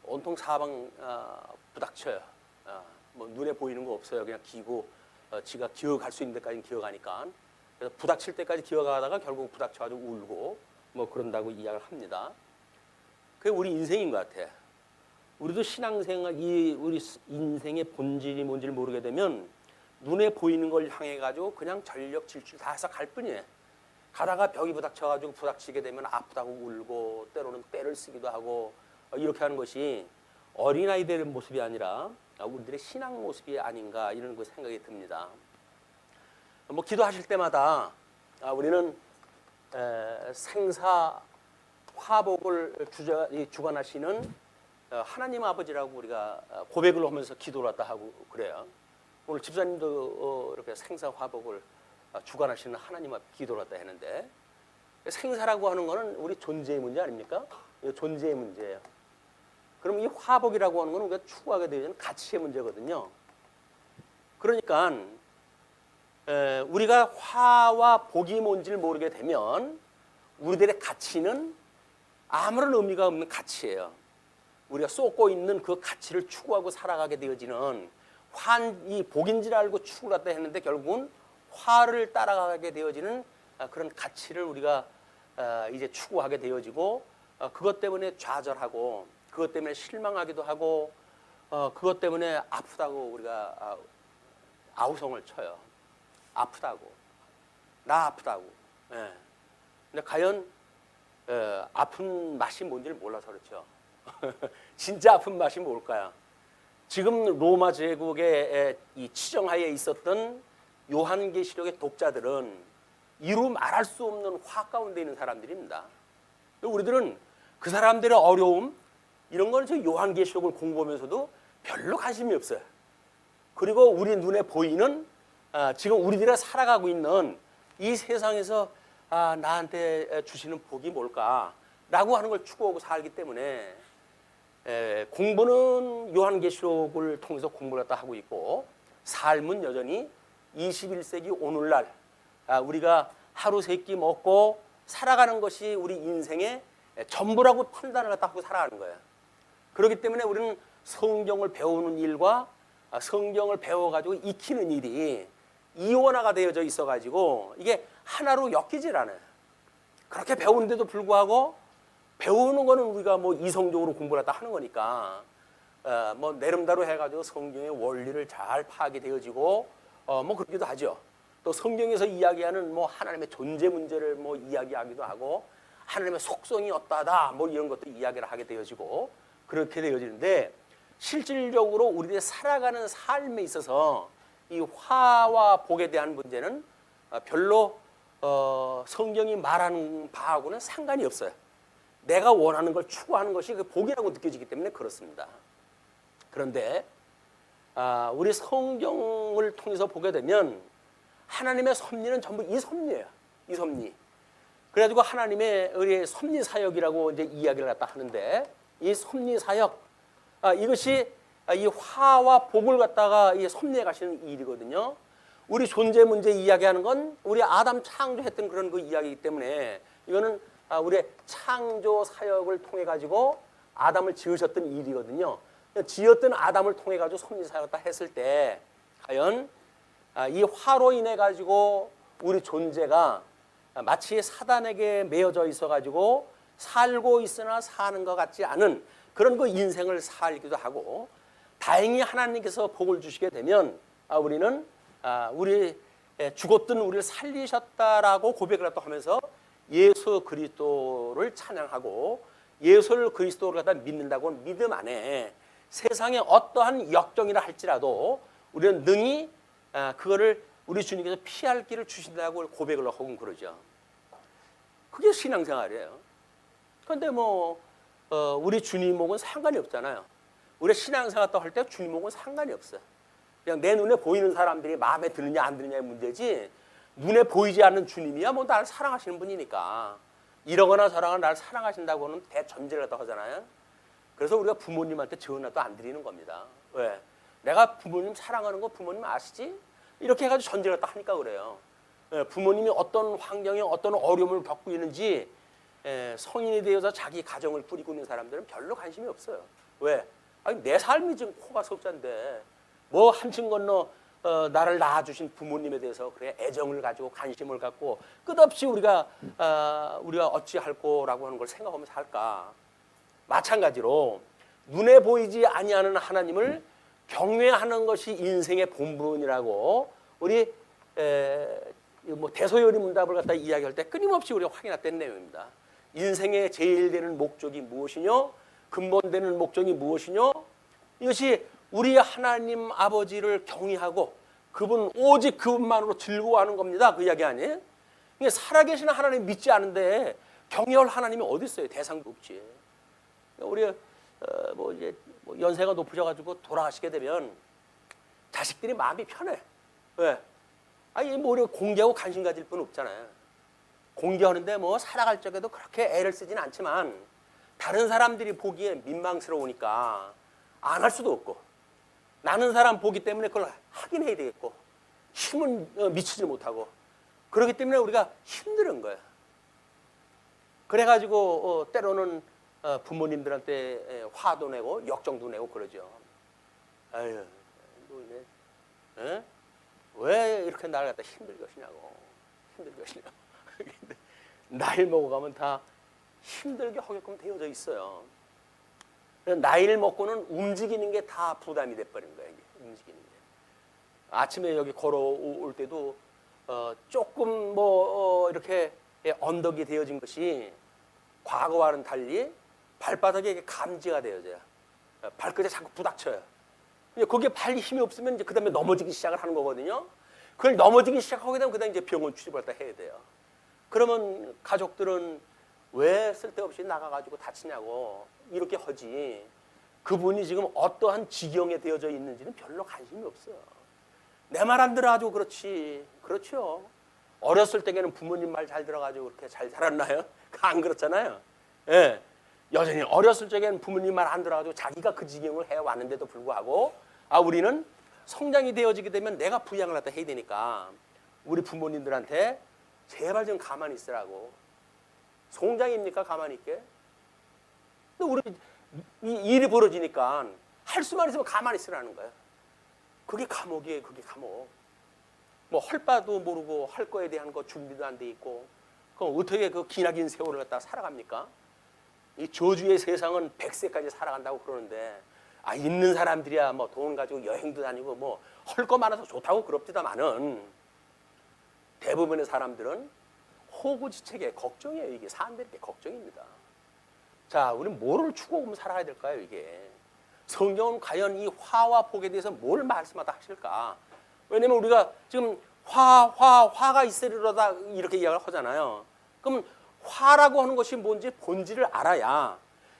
온통 사방 부닥쳐요. 뭐 눈에 보이는 거 없어요. 그냥 기고 지가 기어갈 수 있는 데까지 기어가니까. 그래서 부닥칠 때까지 기어가다가 결국 부닥쳐가지고 울고 뭐 그런다고 이야기를 합니다. 그게 우리 인생인 것 같아. 우리도 신앙생활, 우리 인생의 본질이 뭔지를 모르게 되면 눈에 보이는 걸 향해 가지고 그냥 전력 질주 다 해서 갈 뿐이에요. 가다가 벽이 부닥쳐가지고 부닥치게 되면 아프다고 울고 때로는 떼를 쓰기도 하고 이렇게 하는 것이 어린아이들의 모습이 아니라 우리들의 신앙 모습이 아닌가 이런 생각이 듭니다. 뭐 기도하실 때마다 우리는 생사 화복을 주관하시는 하나님 아버지라고 우리가 고백을 하면서 기도를 하다 하고 그래요. 오늘 집사님도 이렇게 생사 화복을 주관하시는 하나님 앞에 기도를 하다 했는데 생사라고 하는 거는 우리 존재의 문제 아닙니까? 존재의 문제예요. 그럼 이 화복이라고 하는 거는 우리가 추구하게 되는 가치의 문제거든요. 그러니까 우리가 화와 복이 뭔지를 모르게 되면 우리들의 가치는 아무런 의미가 없는 가치예요. 우리가 쏟고 있는 그 가치를 추구하고 살아가게 되어지는 이 복인 줄 알고 추구를 하다 했는데 결국은 화를 따라가게 되어지는 그런 가치를 우리가 이제 추구하게 되어지고 그것 때문에 좌절하고 그것 때문에 실망하기도 하고 그것 때문에 아프다고 우리가 아우성을 쳐요. 아프다고. 나 아프다고. 예. 근데 과연 아픈 맛이 뭔지를 몰라서 그렇죠. 진짜 아픈 맛이 뭘까요? 지금 로마 제국의 이 치정하에 있었던 요한계시록의 독자들은 이루 말할 수 없는 화 가운데 있는 사람들입니다. 우리들은 그 사람들의 어려움 이런 거는 저 요한계시록을 공부하면서도 별로 관심이 없어요. 그리고 우리 눈에 보이는 지금 우리들이 살아가고 있는 이 세상에서 나한테 주시는 복이 뭘까라고 하는 걸 추구하고 살기 때문에 공부는 요한계시록을 통해서 공부를 갖다 하고 있고 삶은 여전히 21세기 오늘날 우리가 하루 세 끼 먹고 살아가는 것이 우리 인생의 전부라고 판단을 갖다 하고 살아가는 거예요. 그렇기 때문에 우리는 성경을 배우는 일과 성경을 배워가지고 익히는 일이 이원화가 되어져 있어가지고 이게 하나로 엮이질 않아요. 그렇게 배우는데도 불구하고 배우는 거는 우리가 뭐 이성적으로 공부를 하다 하는 거니까 뭐 내름대로 해가지고 성경의 원리를 잘 파악이 되어지고 뭐 그러기도 하죠. 또 성경에서 이야기하는 뭐 하나님의 존재 문제를 뭐 이야기하기도 하고 하나님의 속성이 어떠하다 뭐 이런 것도 이야기를 하게 되어지고 그렇게 되어지는데 실질적으로 우리들이 살아가는 삶에 있어서 이 화와 복에 대한 문제는 별로 성경이 말하는 바하고는 상관이 없어요. 내가 원하는 걸 추구하는 것이 그 복이라고 느껴지기 때문에 그렇습니다. 그런데 우리 성경을 통해서 보게 되면 하나님의 섭리는 전부 이 섭리예요. 이 섭리. 그래가지고 하나님의 우리 섭리 사역이라고 이제 이야기를 갖다 하는데 이 섭리 사역 이것이 이 화와 복을 갖다가 이 섭리해 가시는 일이거든요. 우리 존재 문제 이야기하는 건 우리 아담 창조했던 그런 그 이야기이기 때문에 이거는 우리의 창조 사역을 통해 가지고 아담을 지으셨던 일이거든요. 지었던 아담을 통해 가지고 섭리 사역을 다 했을 때 과연 이 화로 인해 가지고 우리 존재가 마치 사단에게 매여져 있어 가지고 살고 있으나 사는 것 같지 않은 그런 그 인생을 살기도 하고 다행히 하나님께서 복을 주시게 되면 우리는 우리 죽었던 우리를 살리셨다라고 고백을 또 하면서 예수 그리스도를 찬양하고 예수 그리스도를 갖다 믿는다고 믿음 안에 세상에 어떠한 역경이라 할지라도 우리는 능히 그거를 우리 주님께서 피할 길을 주신다고 고백을 하고 그러죠. 그게 신앙생활이에요. 그런데 뭐 우리 주님하고는 상관이 없잖아요. 우리 신앙생활 할 때 주님하고는 상관이 없어요. 그냥 내 눈에 보이는 사람들이 마음에 드느냐 안 드느냐의 문제지 눈에 보이지 않는 주님이야 뭐 나를 사랑하시는 분이니까 이러거나 저러거나 나를 사랑하신다고는 대전제를 갖다 하잖아요. 그래서 우리가 부모님한테 전화도 안 드리는 겁니다. 왜? 내가 부모님 사랑하는 거 부모님 아시지? 이렇게 해가지고 전제를 갖다 하니까 그래요. 부모님이 어떤 환경에 어떤 어려움을 겪고 있는지 성인이 되어서 자기 가정을 꾸리고 있는 사람들은 별로 관심이 없어요. 왜? 아니, 내 삶이 지금 코가 석자인데 뭐 한층 건너 나를 낳아주신 부모님에 대해서 그래 애정을 가지고 관심을 갖고 끝없이 우리가 어찌할 거라고 하는 걸 생각하면서 살까? 마찬가지로 눈에 보이지 아니하는 하나님을 경외하는 것이 인생의 본분이라고 우리 뭐 대소요리 문답을 갖다 이야기할 때 끊임없이 우리가 확인했던 내용입니다. 인생의 제일 되는 목적이 무엇이뇨? 근본되는 목적이 무엇이뇨? 이것이 우리 하나님 아버지를 경외하고 그분 오직 그분만으로 즐거워하는 겁니다. 그 이야기 아니에요? 그러니까 살아계시는 하나님 믿지 않은데 경외할 하나님이 어디 있어요? 대상도 없지. 우리 뭐 이제 뭐 연세가 높으셔가지고 돌아가시게 되면 자식들이 마음이 편해. 왜? 아니 뭐 우리가 공개하고 관심 가질 뿐 없잖아요. 공개하는데 뭐 살아갈 적에도 그렇게 애를 쓰지는 않지만 다른 사람들이 보기에 민망스러우니까 안 할 수도 없고 나는 사람 보기 때문에 그걸 하긴 해야 되겠고 힘은 미치지 못하고 그렇기 때문에 우리가 힘든 거예요. 그래가지고 때로는 부모님들한테 화도 내고 역정도 내고 그러죠. 아유, 왜 이렇게 나를 갖다 힘들게 하시냐고. 힘들게 하시냐고. 나이를 먹어가면 다 힘들게 하게끔 되어져 있어요. 나이를 먹고는 움직이는 게 다 부담이 돼버린 거예요. 움직이는 게. 아침에 여기 걸어올 때도 조금 이렇게 언덕이 되어진 것이 과거와는 달리 발바닥에 감지가 되어져요. 발끝에 자꾸 부닥쳐요. 거기에 발이 힘이 없으면 이제 그다음에 넘어지기 시작을 하는 거거든요. 그걸 넘어지기 시작하게 되면 그다음에 이제 병원 출입을 다 해야 돼요. 그러면 가족들은 왜 쓸데없이 나가가지고 다치냐고 이렇게 하지. 그분이 지금 어떠한 지경에 되어져 있는지는 별로 관심이 없어요. 내 말 안 들어가지고 그렇지. 그렇죠. 어렸을 때에는 부모님 말 잘 들어가지고 그렇게 잘 자랐나요? 안 그렇잖아요. 예. 여전히 어렸을 적에는 부모님 말 안 들어가지고 자기가 그 지경을 해왔는데도 불구하고 우리는 성장이 되어지게 되면 내가 부양을 갖다 해야 되니까 우리 부모님들한테 제발 좀 가만히 있으라고. 송장입니까? 가만히 있게? 근데 우리 이 일이 벌어지니까 할 수만 있으면 가만히 있으라는 거예요. 그게 감옥이에요. 그게 감옥. 뭐 할 바도 모르고 할 거에 대한 거 준비도 안 돼 있고 그럼 어떻게 그 기나긴 세월을 갖다 살아갑니까? 이 저주의 세상은 100세까지 살아간다고 그러는데 있는 사람들이야 뭐 돈 가지고 여행도 다니고 뭐 할 거 많아서 좋다고 그럽디다마는 대부분의 사람들은 호구지책에 걱정이에요. 이게 사람들의 걱정입니다. 자, 우리는 뭐를 추구하면 살아야 될까요? 이게 성경은 과연 이 화와 복에 대해서 뭘 말씀하다 하실까? 왜냐면 우리가 지금 화가 있으리로다 이렇게 이야기를 하잖아요. 그럼 화라고 하는 것이 뭔지 본질을 알아야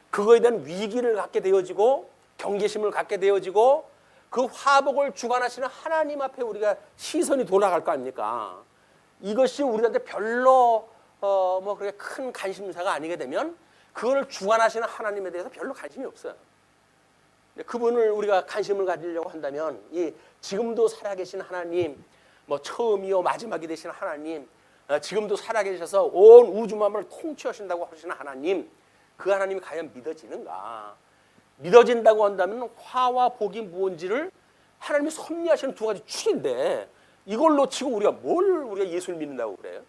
그거에 대한 위기를 갖게 되어지고 경계심을 갖게 되어지고 그 화복을 주관하시는 하나님 앞에 우리가 시선이 돌아갈 거 아닙니까? 이것이 우리한테 별로 그렇게 큰 관심사가 아니게 되면 그걸 주관하시는 하나님에 대해서 별로 관심이 없어요. 그분을 우리가 관심을 가지려고 한다면 이 지금도 살아계신 하나님, 뭐 처음이요 마지막이 되신 하나님, 지금도 살아계셔서 온 우주만을 통치하신다고 하시는 하나님, 그 하나님이 과연 믿어지는가? 믿어진다고 한다면 화와 복이 무엇인지를 하나님이 섭리하시는 두 가지 축인데 이걸 놓치고 우리가 예수를 믿는다고 그래요?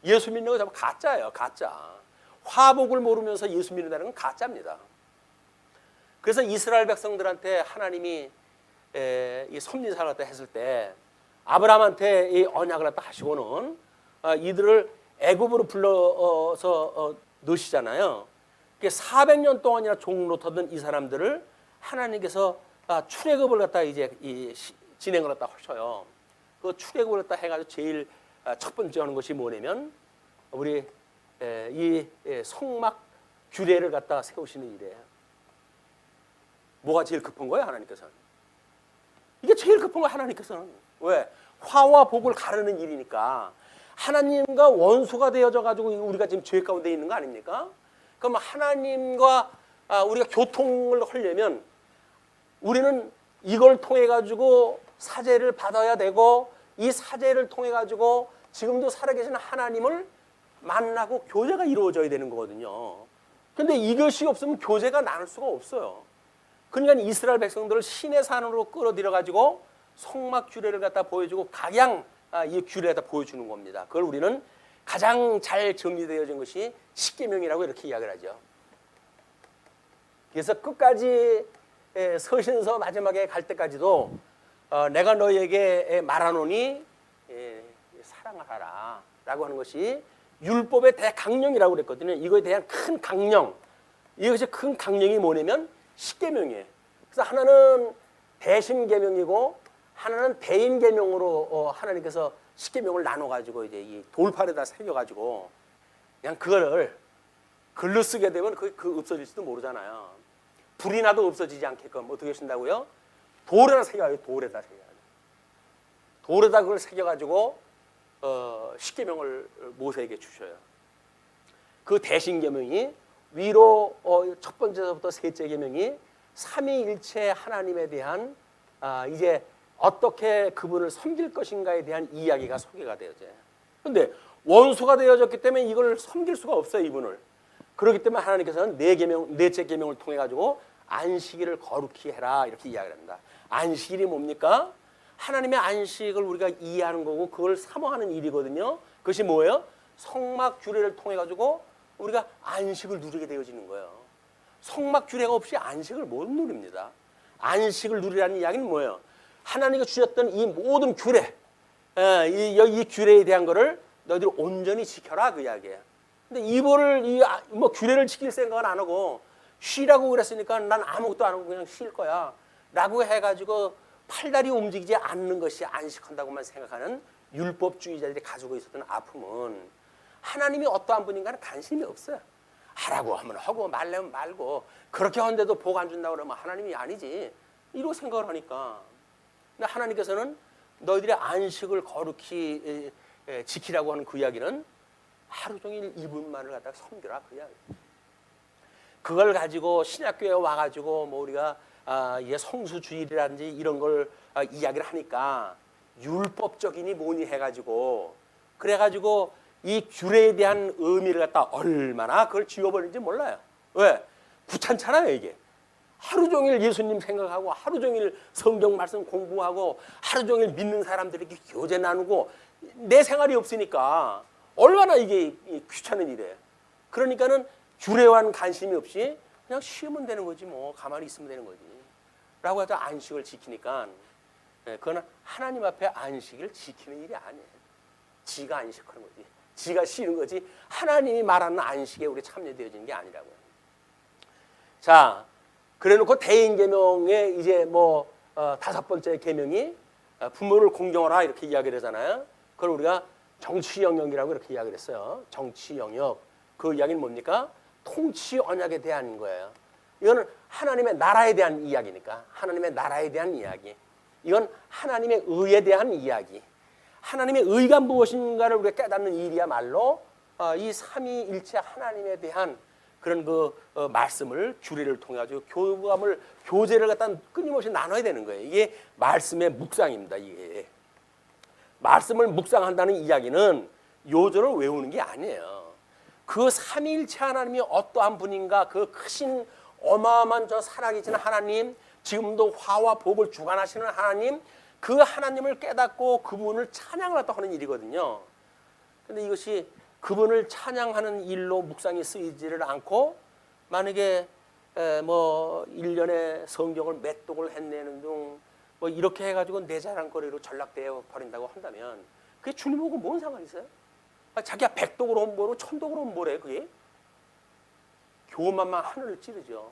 예수 믿는 거 전부 가짜예요. 가짜. 화복을 모르면서 예수 믿는다는 건 가짜입니다. 그래서 이스라엘 백성들한테 하나님이 이 섭리사를 갖다 했을 때 아브라함한테 이 언약을 갖다 하시고는 이들을 애굽으로 불러서 넣으시잖아요. 400년 동안이나 종노릇하던 이 사람들을 하나님께서 출애굽을 갖다 이제 진행을 갖다 하셔요. 그 출애굽을 갖다 해가지고 제일 첫 번째 하는 것이 뭐냐면 우리 이 성막 규례를 갖다 세우시는 일이에요. 뭐가 제일 급한 거예요, 하나님께서는? 이게 제일 급한 거예요, 하나님께서는. 왜? 화와 복을 가르는 일이니까. 하나님과 원수가 되어져 가지고 우리가 지금 죄 가운데 있는 거 아닙니까? 그럼 하나님과 우리가 교통을 하려면 우리는 이걸 통해 가지고 사죄를 받아야 되고 이 사죄를 통해 가지고 지금도 살아계신 하나님을 만나고 교제가 이루어져야 되는 거거든요. 근데 이것이 없으면 교제가 나눌 수가 없어요. 그러니까 이스라엘 백성들을 시내 산으로 끌어들여 가지고 성막 규례를 갖다 보여주고 각양 이 규례를 갖다 보여주는 겁니다. 그걸 우리는 가장 잘 정리되어진 것이 십계명이라고 이렇게 이야기를 하죠. 그래서 끝까지 서신서 마지막에 갈 때까지도 내가 너희에게 말하노니 사랑을 하라 라고 하는 것이 율법의 대강령이라고 그랬거든요. 이거에 대한 큰 강령, 이것이 큰 강령이 뭐냐면 십계명이에요. 그래서 하나는 대심계명이고 하나는 대인계명으로 하나님께서 십계명을 나눠가지고 이제 이 돌판에다 새겨가지고 그냥 그거를 글로 쓰게 되면 그 없어질지도 모르잖아요. 불이 나도 없어지지 않게끔 어떻게 하신다고요? 돌에다 새겨요. 돌에다 새겨요. 돌에다 그걸 새겨가지고 십계명을 모세에게 주셔요. 그 대신계명이 위로 첫 번째부터 셋째 계명이 삼위일체 하나님에 대한 이제 어떻게 그분을 섬길 것인가에 대한 이야기가 소개가 되어져요. 그런데 원수가 되어졌기 때문에 이걸 섬길 수가 없어요, 이분을. 그렇기 때문에 하나님께서는 넷째 계명을 통해 가지고 안식일을 거룩히 해라 이렇게 이야기를 합니다. 안식일이 뭡니까? 하나님의 안식을 우리가 이해하는 거고 그걸 사모하는 일이거든요. 그것이 뭐예요? 성막 규례를 통해 가지고 우리가 안식을 누리게 되어지는 거예요. 성막 규례가 없이 안식을 못 누립니다. 안식을 누리라는 이야기는 뭐예요? 하나님이 주셨던 이 모든 규례, 이 규례에 대한 거를 너희들이 온전히 지켜라 그 이야기예요. 근데 이거를 뭐 규례를 지킬 생각은 안 하고 쉬라고 그랬으니까 난 아무것도 안 하고 그냥 쉴 거야 라고 해가지고 팔다리 움직이지 않는 것이 안식한다고만 생각하는 율법주의자들이 가지고 있었던 아픔은 하나님이 어떠한 분인가는 관심이 없어요. 하라고 하면 하고 말려면 말고 그렇게 하는데도 복 안 준다고 그러면 하나님이 아니지 이러고 생각을 하니까. 근데 하나님께서는 너희들의 안식을 거룩히 지키라고 하는 그 이야기는 하루 종일 이분만을 갖다가 섬겨라 그 이야기. 그걸 가지고 신약교회에 와가지고 뭐 우리가 이게 성수주일이라든지 이런 걸 이야기를 하니까 율법적이니 뭐니 해가지고 그래가지고 이 규례에 대한 의미를 갖다 얼마나 그걸 지워버리는지 몰라요. 왜? 귀찮잖아요 이게. 하루 종일 예수님 생각하고 하루 종일 성경 말씀 공부하고 하루 종일 믿는 사람들에게 교제 나누고 내 생활이 없으니까 얼마나 이게 귀찮은 일이에요. 그러니까는 규례와는 관심이 없이 그냥 쉬면 되는 거지 뭐 가만히 있으면 되는 거지 라고 해서 안식을 지키니까 그건 하나님 앞에 안식을 지키는 일이 아니에요. 지가 안식하는 거지. 지가 쉬는 거지 하나님이 말하는 안식에 우리 참여되어지는 게 아니라고요. 자, 그래놓고 대인계명에 이제 뭐 다섯 번째 계명이 부모를 공경하라 이렇게 이야기를 하잖아요. 그걸 우리가 정치 영역이라고 이렇게 이야기를 했어요. 정치 영역. 그 이야기는 뭡니까? 통치 언약에 대한 거예요. 이거는 하나님의 나라에 대한 이야기니까 하나님의 나라에 대한 이야기. 이건 하나님의 의에 대한 이야기. 하나님의 의가 무엇인가를 우리가 깨닫는 일이야말로 이 삼위일체 하나님에 대한 그런 말씀을 규례를 통해 가지고 교제를 갖다 끊임없이 나눠야 되는 거예요. 이게 말씀의 묵상입니다. 이게 말씀을 묵상한다는 이야기는 요절을 외우는 게 아니에요. 그 삼위일체 하나님이 어떠한 분인가 그 크신 어마어마한 저 살아계신 하나님 지금도 화와 복을 주관하시는 하나님 그 하나님을 깨닫고 그분을 찬양을 하는 일이거든요. 그런데 이것이 그분을 찬양하는 일로 묵상이 쓰이지를 않고 만약에 뭐 1년에 성경을 몇 독을 해내는 등 뭐 이렇게 해가지고 내 자랑거리로 전락되어 버린다고 한다면 그게 주님하고 뭔 상관이 있어요? 자기가 100독으로 홍보로 1000독으로 홍보래 그게? 교만만 하늘을 찌르죠.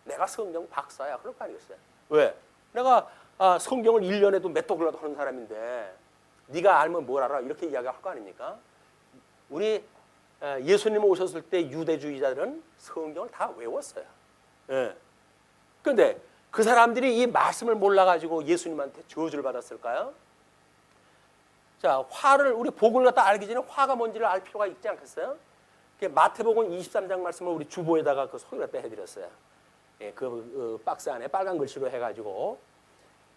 내가 성경 박사야 그럴 거 아니겠어요? 왜? 내가 성경을 1년에도 몇 독을 하는 사람인데 네가 알면 뭘 알아? 이렇게 이야기할 거 아닙니까? 우리 예수님 오셨을 때 유대주의자들은 성경을 다 외웠어요. 그런데 예. 그 사람들이 이 말씀을 몰라가지고 예수님한테 저주를 받았을까요? 자, 우리 복을 갖다 알기 전에 화가 뭔지를 알 필요가 있지 않겠어요? 마태복음 23장 말씀을 우리 주보에다가 그 소개를 해드렸어요. 예, 그 박스 안에 빨간 글씨로 해가지고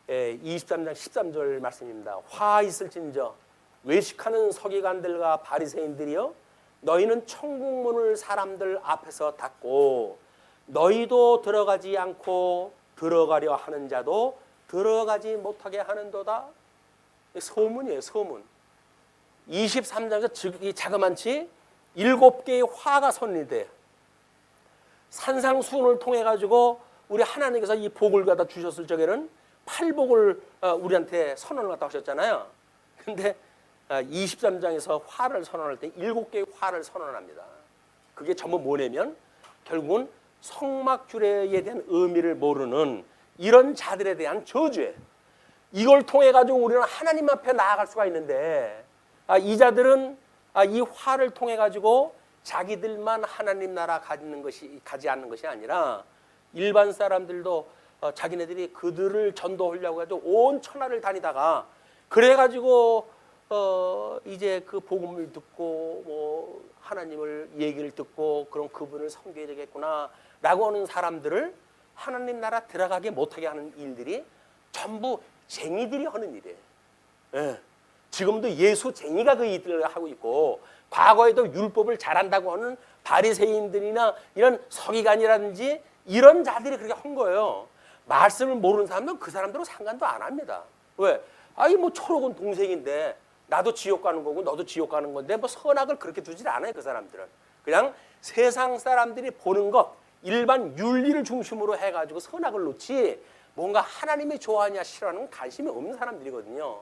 23장 13절 말씀입니다. 화 있을진저 외식하는 서기관들과 바리새인들이여 너희는 천국문을 사람들 앞에서 닫고 너희도 들어가지 않고 들어가려 하는 자도 들어가지 못하게 하는도다. 소문이에요, 소문. 23장에서 이 자그만치 7개의 화가 선언이 돼요. 산상수훈을 통해 가지고 우리 하나님께서 이 복을 갖다 주셨을 적에는 8복을 우리한테 선언을 갖다 하셨잖아요. 근데 23장에서 화를 선언할 때 7개의 화를 선언합니다. 그게 전부 뭐냐면 결국은 성막주례에 대한 의미를 모르는 이런 자들에 대한 저주예요. 이걸 통해 가지고 우리는 하나님 앞에 나아갈 수가 있는데 이 자들은 이 화를 통해 가지고 자기들만 하나님 나라 가지 않는 것이 아니라 일반 사람들도 자기네들이 그들을 전도하려고 해도 온 천하를 다니다가 그래가지고 이제 그 복음을 듣고 뭐 하나님을 얘기를 듣고 그런 그분을 섬겨야 되겠구나라고 하는 사람들을 하나님 나라 들어가게 못하게 하는 일들이 전부 쟁이들이 하는 일이에요. 예. 지금도 예수쟁이가 그 일들을 하고 있고 과거에도 율법을 잘한다고 하는 바리새인들이나 이런 서기관이라든지 이런 자들이 그렇게 한 거예요. 말씀을 모르는 사람은 그 사람들은 상관도 안 합니다. 왜? 아이 뭐 초록은 동생인데 나도 지옥 가는 거고 너도 지옥 가는 건데 뭐 선악을 그렇게 두질 않아요. 그 사람들은 그냥 세상 사람들이 보는 것 일반 윤리를 중심으로 해가지고 선악을 놓지 뭔가 하나님이 좋아하냐 싫어하는 관심이 없는 사람들이거든요.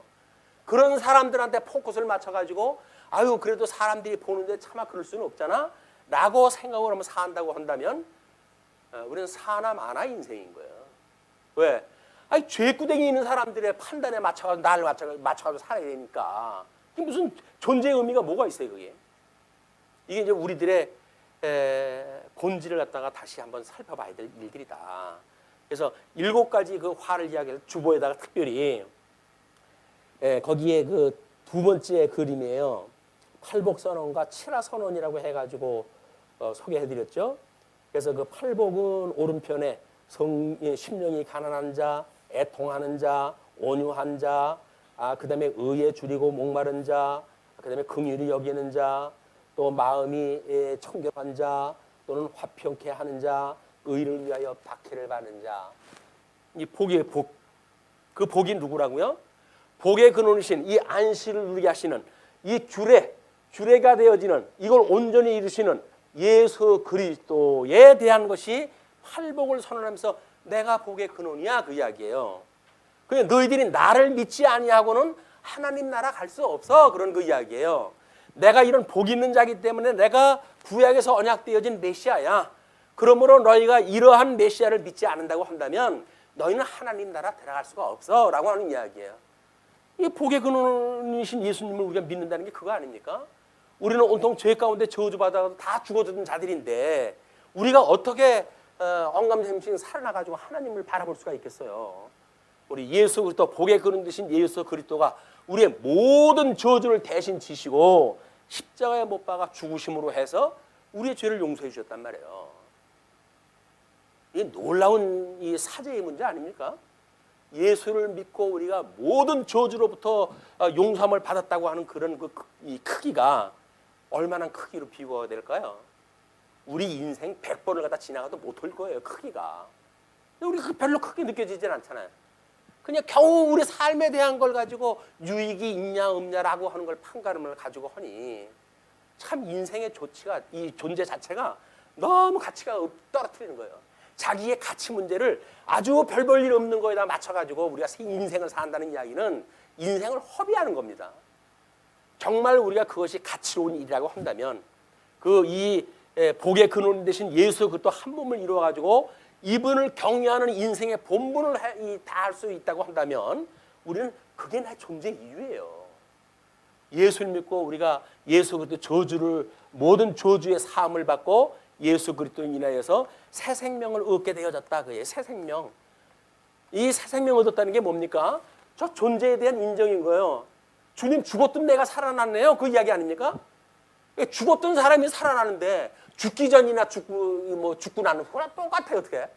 그런 사람들한테 포커스를 맞춰가지고 아유 그래도 사람들이 보는데 차마 그럴 수는 없잖아 라고 생각을 하면 산다고 한다면 우리는 사나 마나 인생인 거예요. 왜? 아니 죄구덩이 있는 사람들의 판단에 맞춰가지고 나를 맞춰가지고 살아야 되니까 이게 무슨 존재의 의미가 뭐가 있어요 그게. 이게 이제 우리들의 본질을 갖다가 다시 한번 살펴봐야 될 일들이다. 그래서 7가지 그 화를 이야기해서 주보에다가 특별히 거기에 그 2번째 그림이에요. 팔복선언과 칠하선언이라고 해가지고 소개해드렸죠. 그래서 그 팔복은 오른편에 심령이 가난한 자, 애통하는 자, 온유한 자, 그 다음에 의에 줄이고 목마른 자, 그 다음에 긍휼히 여기는 자, 또 마음이 청결한 자, 또는 화평케 하는 자, 의를 위하여 박해를 받는 자. 이 복의 복, 그 복이 누구라고요? 복의 근원이신 이 안식을 누리게 하시는 이 규례가 되어지는 이걸 온전히 이루시는 예수 그리스도에 대한 것이 팔복을 선언하면서 내가 복의 근원이야 그 이야기예요. 그냥 너희들이 나를 믿지 아니하고는 하나님 나라 갈 수 없어 그런 그 이야기예요. 내가 이런 복 있는 자이기 때문에 내가 구약에서 언약되어진 메시아야. 그러므로 너희가 이러한 메시아를 믿지 않는다고 한다면 너희는 하나님 나라 들어갈 수가 없어 라고 하는 이야기예요. 이 복의 근원이신 예수님을 우리가 믿는다는 게 그거 아닙니까? 우리는 온통 죄 가운데 저주받아서 다 죽어든 자들인데 우리가 어떻게 언감생심 살아나가지고 하나님을 바라볼 수가 있겠어요. 우리 예수 그리스도 복의 근원 되신 예수 그리스도가 우리의 모든 저주를 대신 지시고 십자가에 못 박아 죽으심으로 해서 우리의 죄를 용서해 주셨단 말이에요. 이게 놀라운 이 사죄의 문제 아닙니까? 예수를 믿고 우리가 모든 저주로부터 용서함을 받았다고 하는 그런 이 크기가 얼마나 크기로 비교가 될까요? 우리 인생 100번을 갖다 지나가도 못할 거예요. 크기가. 우리 별로 크게 느껴지진 않잖아요. 그냥 겨우 우리 삶에 대한 걸 가지고 유익이 있냐 없냐라고 하는 걸 판가름을 가지고 하니 참 인생의 조치가 이 존재 자체가 너무 가치가 떨어뜨리는 거예요. 자기의 가치 문제를 아주 별 볼 일 없는 거에다 맞춰가지고 우리가 인생을 산다는 이야기는 인생을 허비하는 겁니다. 정말 우리가 그것이 가치로운 일이라고 한다면 이 복의 근원 되신 예수 그리스도 한 몸을 이루어가지고 이분을 경외하는 인생의 본분을 다 할 수 있다고 한다면 우리는 그게 내 존재 이유예요. 예수를 믿고 우리가 예수 그리스도 모든 저주의 사함을 받고 예수 그리스도로 인하여서 새 생명을 얻게 되어졌다. 그의 새 생명. 이 새 생명을 얻었다는 게 뭡니까? 저 존재에 대한 인정인 거예요. 주님 죽었던 내가 살아났네요. 그 이야기 아닙니까? 죽었던 사람이 살아나는데 죽기 전이나 죽고 나는 그거랑 똑같아요. 어떻게?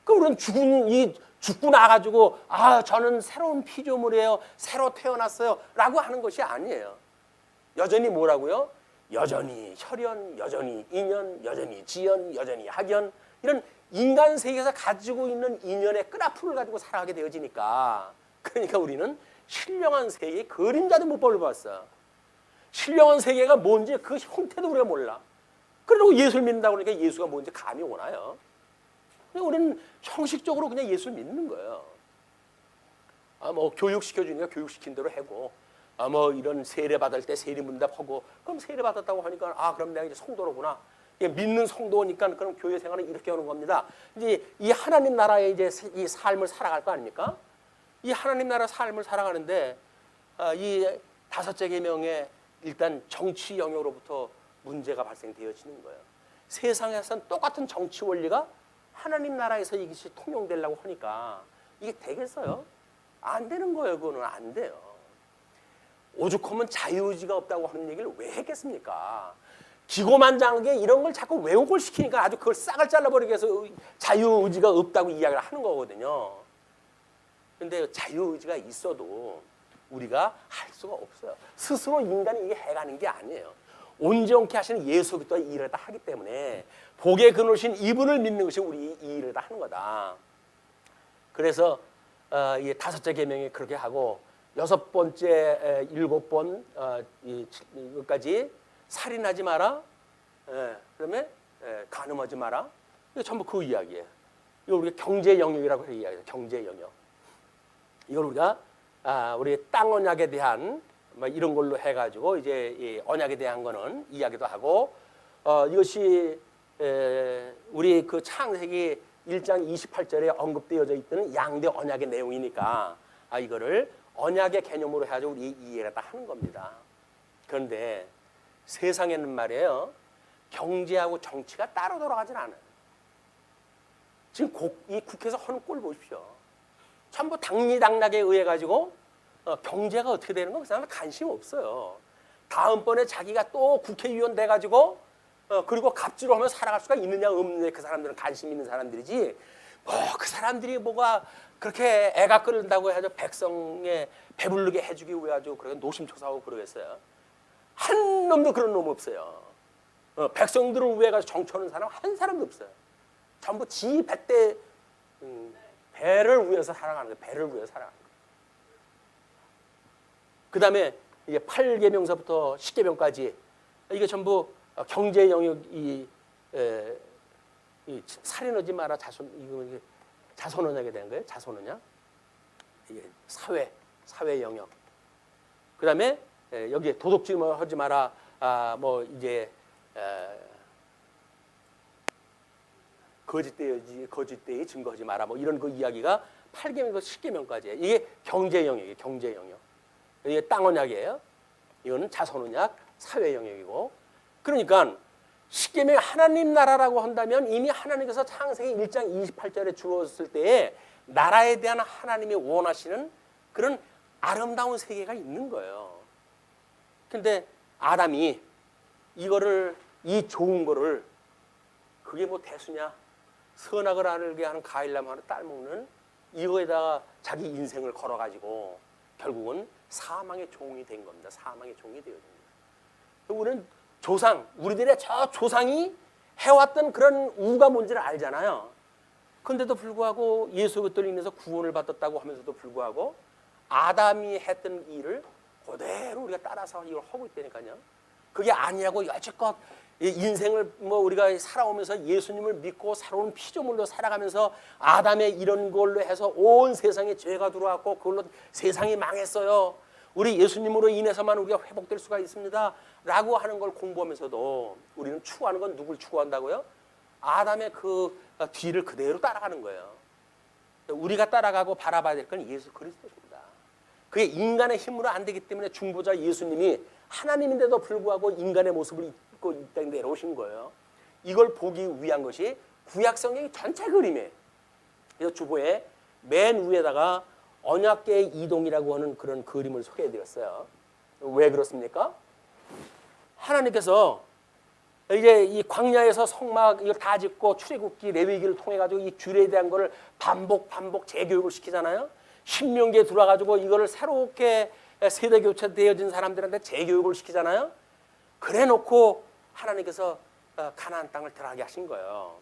그럼 우리는 죽고 나가지고 저는 새로운 피조물이에요. 새로 태어났어요. 라고 하는 것이 아니에요. 여전히 뭐라고요? 여전히 혈연, 여전히 인연, 여전히 지연, 여전히 학연, 이런 인간 세계에서 가지고 있는 인연의 끈앞을 가지고 살아가게 되어지니까, 그러니까 우리는 신령한 세계의 그림자도 못 볼봤어. 신령한 세계가 뭔지 그 형태도 우리가 몰라. 그리고 예수를 믿는다고 그러니까 예수가 뭔지 감이 오나요? 그냥 우리는 형식적으로 그냥 예수를 믿는 거예요. 뭐 교육시켜주니까 교육시킨 대로 하고, 뭐 이런 세례 받을 때 세리문답하고, 그럼 세례 받았다고 하니까 그럼 내가 이제 성도로구나. 믿는 성도니까 그럼 교회 생활은 이렇게 하는 겁니다. 이제 이 하나님 나라의 이제 이 삶을 살아갈 거 아닙니까? 이 하나님 나라 삶을 살아가는데 이 다섯째 계명에 일단 정치 영역으로부터 문제가 발생되어지는 거예요. 세상에서는 똑같은 정치 원리가 하나님 나라에서 이것이 통용되려고 하니까 이게 되겠어요? 안 되는 거예요. 그거는 안 돼요. 오죽하면 자유의지가 없다고 하는 얘기를 왜 했겠습니까? 기고만장하게 이런 걸 자꾸 왜곡을 시키니까 아주 그걸 싹을 잘라버리기 위해서 자유의지가 없다고 이야기를 하는 거거든요. 근데 자유의지가 있어도 우리가 할 수가 없어요. 스스로 인간이 이게 해가는 게 아니에요. 온전케 하시는 예수 그리스도의 일을 다 하기 때문에 복의 근원이신 이분을 믿는 것이 우리 이 일을 다 하는 거다. 그래서 이 다섯째 계명이 그렇게 하고, 여섯 번째 일곱 번 이것까지 살인하지 마라. 그다음에 간음하지 마라. 이게 전부 그 이야기예요. 이거 우리가 경제 영역이라고 이야기해요. 경제 영역. 이걸 우리가 우리 땅 언약에 대한 뭐 이런 걸로 해가지고 이제 이 언약에 대한 거는 이야기도 하고, 이것이 우리 그 창세기 1장 28절에 언급되어져 있는 양대 언약의 내용이니까 이거를 언약의 개념으로 해가지고 우리 이해를 다 하는 겁니다. 그런데 세상에는 말이에요, 경제하고 정치가 따로 돌아가진 않아요. 지금 이 국회에서 하는 꼴 보십시오. 전부 당리당락에 의해 가지고 경제가 어떻게 되는 거 그 사람은 관심 없어요. 다음번에 자기가 또 국회의원 돼가지고 그리고 갑질을 하면 살아갈 수가 있느냐 없느냐, 그 사람들은 관심 있는 사람들이지, 그 사람들이 뭐가 그렇게 애가 끓는다고 해서 백성에 배부르게 해주기 위해 가지고 그렇게 노심초사하고 그러겠어요. 한 놈도 그런 놈 없어요. 백성들을 위해 가지고 정치하는 사람 한 사람도 없어요. 전부 지 배때 배를 위해서 살아가는 거예요. 배를 위해서 살아가는 거예요. 그 다음에 이게 8계명서부터 10계명까지 이게 전부 경제 영역, 이 살인하지 마라, 자손 언약에 대한 거예요. 자손 언약. 이게 사회 영역. 그 다음에 여기에 도둑질을 하지 마라. 뭐 이제 거짓되이 증거하지 마라. 뭐 이런 그 이야기가 8계명에서 10계명까지예요. 이게 경제 영역이에요. 경제 영역. 이게 땅 언약이에요. 이거는 자손 언약, 사회 영역이고. 그러니까 10계명 하나님 나라라고 한다면 이미 하나님께서 창세기 1장 28절에 주었을 때에 나라에 대한 하나님이 원하시는 그런 아름다운 세계가 있는 거예요. 근데 아담이 이거를, 이 좋은 거를, 그게 뭐 대수냐? 선악을 알게 하는 가일남 하는 딸 먹는 이거에다가 자기 인생을 걸어가지고 결국은 사망의 종이 된 겁니다. 사망의 종이 되어집니다. 우리는 우리들의 저 조상이 해왔던 그런 우가 뭔지를 알잖아요. 그런데도 불구하고 예수 그리스도를 인해서 구원을 받았다고 하면서도 불구하고 아담이 했던 일을 그대로 우리가 따라서 이걸 하고 있다니까요. 그게 아니하고 여지껏 인생을 뭐 우리가 살아오면서 예수님을 믿고 새로운 피조물로 살아가면서 아담의 이런 걸로 해서 온 세상에 죄가 들어왔고 그걸로 세상이 망했어요. 우리 예수님으로 인해서만 우리가 회복될 수가 있습니다. 라고 하는 걸 공부하면서도 우리는 추구하는 건 누굴 추구한다고요? 아담의 그 뒤를 그대로 따라가는 거예요. 우리가 따라가고 바라봐야 될 건 예수 그리스도입니다. 그게 인간의 힘으로 안 되기 때문에 중보자 예수님이 하나님인데도 불구하고 인간의 모습을 입고 이 땅에 내려오신 거예요. 이걸 보기 위한 것이 구약 성경의 전체 그림이에요. 그래서 주보에 맨 위에다가 언약궤의 이동이라고 하는 그런 그림을 소개해드렸어요. 왜 그렇습니까? 하나님께서 이제 이 광야에서 성막 이걸 다 짓고 출애굽기 레위기를 통해 가지고 이 규례에 대한 거를 반복 재교육을 시키잖아요. 신명기에 들어와가지고 이거를 새롭게 세대 교체되어진 사람들한테 재교육을 시키잖아요. 그래놓고 하나님께서 가나안 땅을 들어가게 하신 거예요.